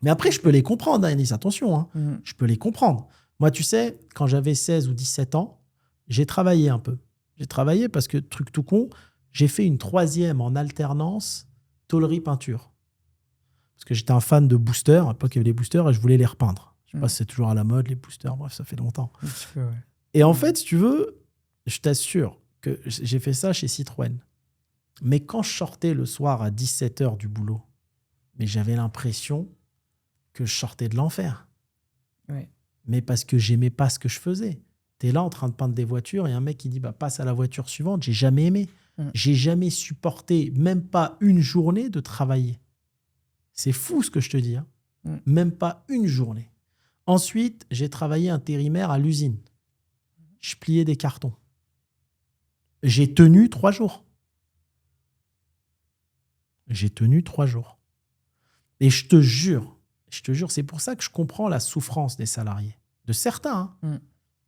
Mais après, je peux les comprendre, Anis, attention. Hein. Je peux les comprendre. Moi, tu sais, quand j'avais 16 ou 17 ans, j'ai travaillé un peu. J'ai travaillé parce que, truc tout con, j'ai fait une 3e en alternance tôlerie peinture. Parce que j'étais un fan de boosters. À l'époque, il y avait les boosters et je voulais les repeindre. Je ne sais pas si c'est toujours à la mode, les boosters. Bref, ça fait longtemps. Un petit peu, ouais. Et en fait, si tu veux, je t'assure que j'ai fait ça chez Citroën. Mais quand je sortais le soir à 17h du boulot, mais j'avais l'impression que je sortais de l'enfer. Ouais. Mais parce que j'aimais pas ce que je faisais. Tu es là en train de peindre des voitures et un mec qui dit passe à la voiture suivante. J'ai jamais aimé. J'ai jamais supporté, même pas une journée de travailler. C'est fou ce que je te dis. Hein. Même pas une journée. Ensuite, j'ai travaillé intérimaire à l'usine. Je pliais des cartons. J'ai tenu 3 jours. J'ai tenu 3 jours. Et je te jure, c'est pour ça que je comprends la souffrance des salariés. De certains. Hein.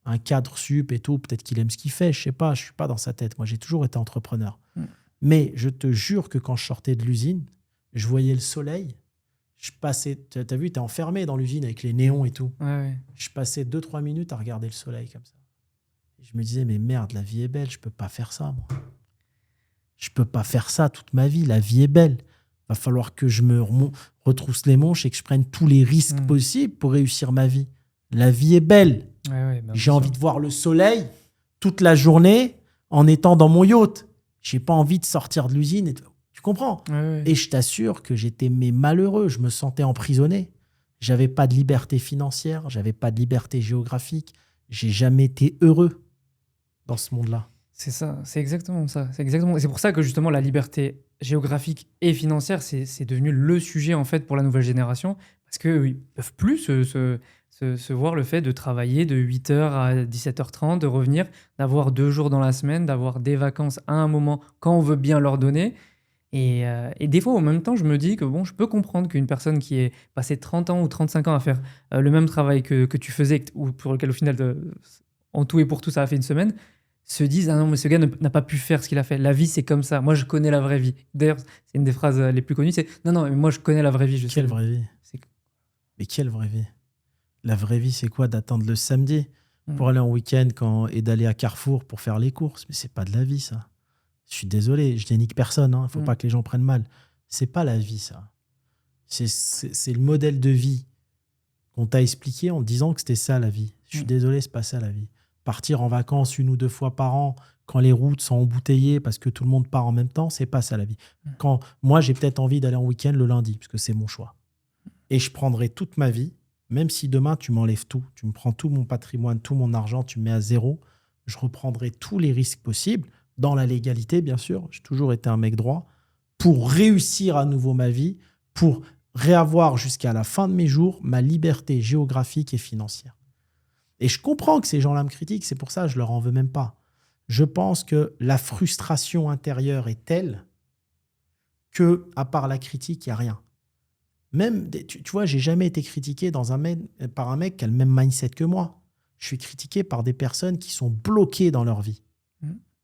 Un cadre sup et tout, peut-être qu'il aime ce qu'il fait, je sais pas, je suis pas dans sa tête. Moi, j'ai toujours été entrepreneur. Mais je te jure que quand je sortais de l'usine, je voyais le soleil. Je passais, tu as vu, tu es enfermé dans l'usine avec les néons et tout. Ouais. Je passais 2-3 minutes à regarder le soleil comme ça. Et je me disais, mais merde, la vie est belle, je peux pas faire ça, moi. Je peux pas faire ça toute ma vie, la vie est belle. Va falloir que je me retrousse les manches et que je prenne tous les risques possibles pour réussir ma vie. La vie est belle. J'ai envie de voir le soleil toute la journée en étant dans mon yacht. J'ai pas envie de sortir de l'usine. Tu comprends? Et je t'assure que j'étais malheureux. Je me sentais emprisonné. J'avais pas de liberté financière. J'avais pas de liberté géographique. j'ai jamais été heureux dans ce monde-là. C'est ça, c'est exactement ça. C'est pour ça que justement la liberté géographique et financière, c'est devenu le sujet en fait pour la nouvelle génération, parce qu'ils ne peuvent plus se voir le fait de travailler de 8h à 17h30, de revenir, d'avoir 2 jours dans la semaine, d'avoir des vacances à un moment quand on veut bien leur donner. Et des fois, en même temps, je me dis que bon, je peux comprendre qu'une personne qui est passée 30 ans ou 35 ans à faire le même travail que tu faisais, ou pour lequel au final, en tout et pour tout, ça a fait une semaine, se dise ah non, mais ce gars n'a pas pu faire ce qu'il a fait. La vie, c'est comme ça. Moi, je connais la vraie vie. D'ailleurs, c'est une des phrases les plus connues, c'est non, non, mais moi, je connais la vraie vie. Je sais. Quelle vraie vie? Mais quelle vraie vie? La vraie vie, c'est quoi? D'attendre le samedi pour aller en week-end et d'aller à Carrefour pour faire les courses. Mais c'est pas de la vie, ça. Je suis désolé, je dénigre personne. Faut pas que les gens prennent mal. C'est pas la vie, ça. C'est le modèle de vie qu'on t'a expliqué en disant que c'était ça, la vie. Je suis désolé, c'est pas ça, la vie. Partir en vacances 1 ou 2 fois par an quand les routes sont embouteillées parce que tout le monde part en même temps, c'est pas ça, la vie. Quand moi, j'ai peut-être envie d'aller en week-end le lundi, parce que c'est mon choix. Et je prendrai toute ma vie, même si demain, tu m'enlèves tout, tu me prends tout mon patrimoine, tout mon argent, tu me mets à zéro, je reprendrai tous les risques possibles, dans la légalité, bien sûr. J'ai toujours été un mec droit, pour réussir à nouveau ma vie, pour réavoir jusqu'à la fin de mes jours ma liberté géographique et financière. Et je comprends que ces gens-là me critiquent, c'est pour ça que je leur en veux même pas. Je pense que la frustration intérieure est telle que, à part la critique, il n'y a rien. Même, tu vois, j'ai jamais été critiqué par un mec qui a le même mindset que moi. Je suis critiqué par des personnes qui sont bloquées dans leur vie.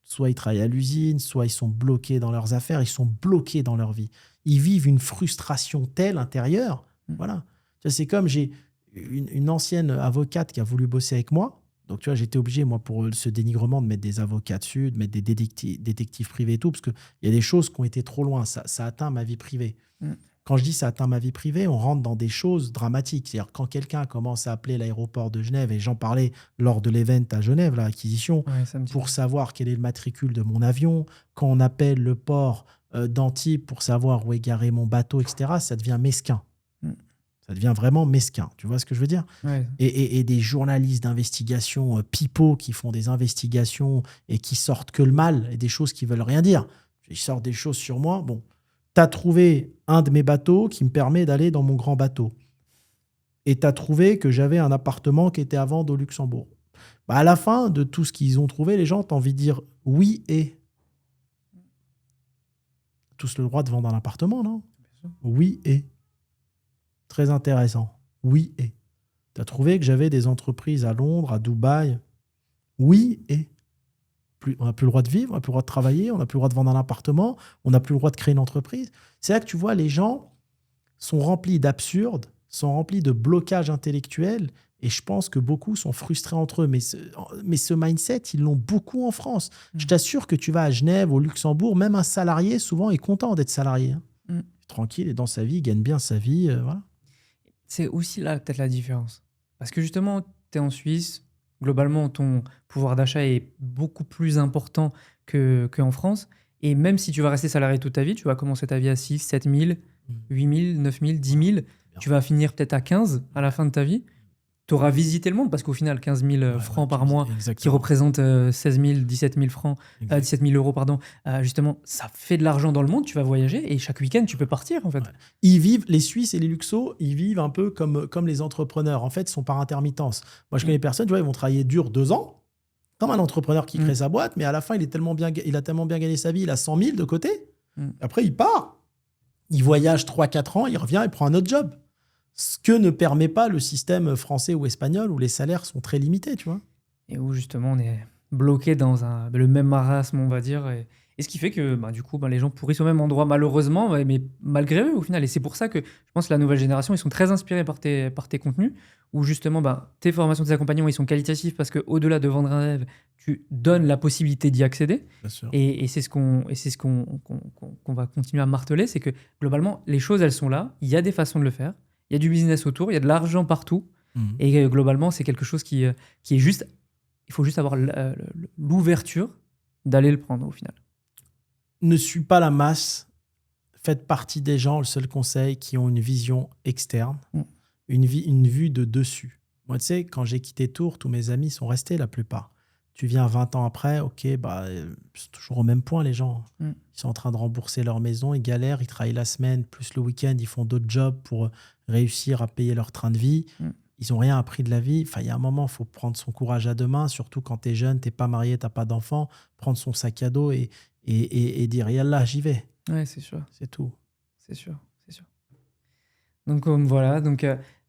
Soit ils travaillent à l'usine, soit ils sont bloqués dans leurs affaires, ils sont bloqués dans leur vie. Ils vivent une frustration telle intérieure. Voilà. Tu vois, c'est comme j'ai une ancienne avocate qui a voulu bosser avec moi. Donc, tu vois, j'étais obligé, moi, pour ce dénigrement, de mettre des avocats dessus, de mettre des détectives privés et tout, parce qu'il y a des choses qui ont été trop loin. Ça atteint ma vie privée. Quand je dis ça atteint ma vie privée, on rentre dans des choses dramatiques. C'est-à-dire quand quelqu'un commence à appeler l'aéroport de Genève, et j'en parlais lors de l'event à Genève, l'acquisition, pour savoir quel est le matricule de mon avion, quand on appelle le port d'Antibes pour savoir où est garé mon bateau, etc., ça devient mesquin. Ça devient vraiment mesquin. Tu vois ce que je veux dire? Et des journalistes d'investigation pipeaux qui font des investigations et qui sortent que le mal et des choses qui veulent rien dire. Ils sortent des choses sur moi. Bon. Tu as trouvé un de mes bateaux qui me permet d'aller dans mon grand bateau. Et tu as trouvé que j'avais un appartement qui était à vendre au Luxembourg. À la fin de tout ce qu'ils ont trouvé, les gens, tu as envie de dire oui et. Tous le droit de vendre un appartement, non? Oui et. Très intéressant. Oui et. Tu as trouvé que j'avais des entreprises à Londres, à Dubaï. Oui et. On n'a plus le droit de vivre, on n'a plus le droit de travailler, on n'a plus le droit de vendre un appartement, on n'a plus le droit de créer une entreprise. C'est là que tu vois, les gens sont remplis d'absurdes, sont remplis de blocages intellectuels, et je pense que beaucoup sont frustrés entre eux. Mais ce mindset, ils l'ont beaucoup en France. Je t'assure que tu vas à Genève, au Luxembourg, même un salarié, souvent, est content d'être salarié. Tranquille, et dans sa vie, il gagne bien sa vie. Voilà. C'est aussi là peut-être la différence. Parce que justement, tu es en Suisse, globalement, ton pouvoir d'achat est beaucoup plus important qu'en France. Et même si tu vas rester salarié toute ta vie, tu vas commencer ta vie à 6, 7 000, 8 000, 9 000, 10 000. Tu vas finir peut-être à 15 à la fin de ta vie. Tu auras visité le monde parce qu'au final, 15 000 francs par mois, qui représentent 16 000, 17 000 francs, 17 000 euros, pardon, justement, ça fait de l'argent dans le monde. Tu vas voyager et chaque week-end, tu peux partir en fait. Ils vivent, les Suisses et les Luxos, ils vivent un peu comme les entrepreneurs. En fait, ils sont par intermittence. Moi, je connais des personnes, tu vois, ils vont travailler dur 2 ans, comme un entrepreneur qui crée sa boîte, mais à la fin, il a tellement bien gagné sa vie, il a 100 000 de côté. Après, il part. Il voyage 3-4 ans, il revient, il prend un autre job. Ce que ne permet pas le système français ou espagnol où les salaires sont très limités, tu vois. Et où justement on est bloqué dans le même marasme, on va dire. Et ce qui fait que du coup, les gens pourrissent au même endroit, malheureusement, mais malgré eux au final. Et c'est pour ça que je pense que la nouvelle génération, ils sont très inspirés par tes contenus, où justement tes formations, tes accompagnements, ils sont qualitatifs parce qu'au-delà de vendre un rêve, tu donnes la possibilité d'y accéder. Bien sûr. Et c'est ce qu'on va continuer à marteler, c'est que globalement, les choses, elles sont là, il y a des façons de le faire. Il y a du business autour, il y a de l'argent partout. Et globalement, c'est quelque chose qui est juste... Il faut juste avoir l'ouverture d'aller le prendre au final. Ne suis pas la masse. Faites partie des gens, le seul conseil, qui ont une vision externe, une vue de dessus. Moi, tu sais, quand j'ai quitté Tours, tous mes amis sont restés la plupart. Tu viens 20 ans après, ok, c'est toujours au même point, les gens. Mm. Ils sont en train de rembourser leur maison, ils galèrent, ils travaillent la semaine, plus le week-end, ils font d'autres jobs pour réussir à payer leur train de vie. Mm. Ils n'ont rien appris de la vie. Enfin, il y a un moment, il faut prendre son courage à deux mains, surtout quand tu es jeune, tu n'es pas marié, tu n'as pas d'enfant, prendre son sac à dos et dire, yallah, j'y vais. Ouais, c'est sûr. C'est tout. C'est sûr, c'est sûr. Donc voilà,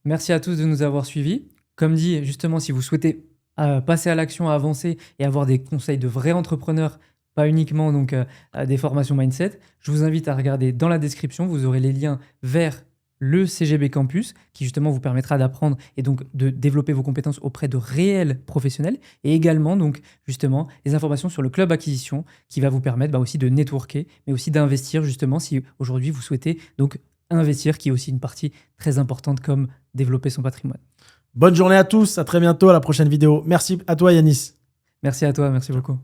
merci à tous de nous avoir suivis. Comme dit, justement, si vous souhaitez passer à l'action, avancer et avoir des conseils de vrais entrepreneurs, pas uniquement des formations mindset, je vous invite à regarder dans la description. Vous aurez les liens vers le CGB Campus qui justement vous permettra d'apprendre et donc de développer vos compétences auprès de réels professionnels, et également donc justement les informations sur le club acquisition qui va vous permettre aussi de networker, mais aussi d'investir justement si aujourd'hui vous souhaitez donc investir, qui est aussi une partie très importante comme développer son patrimoine. Bonne journée à tous, à très bientôt, à la prochaine vidéo. Merci à toi Yanis. Merci à toi, merci beaucoup.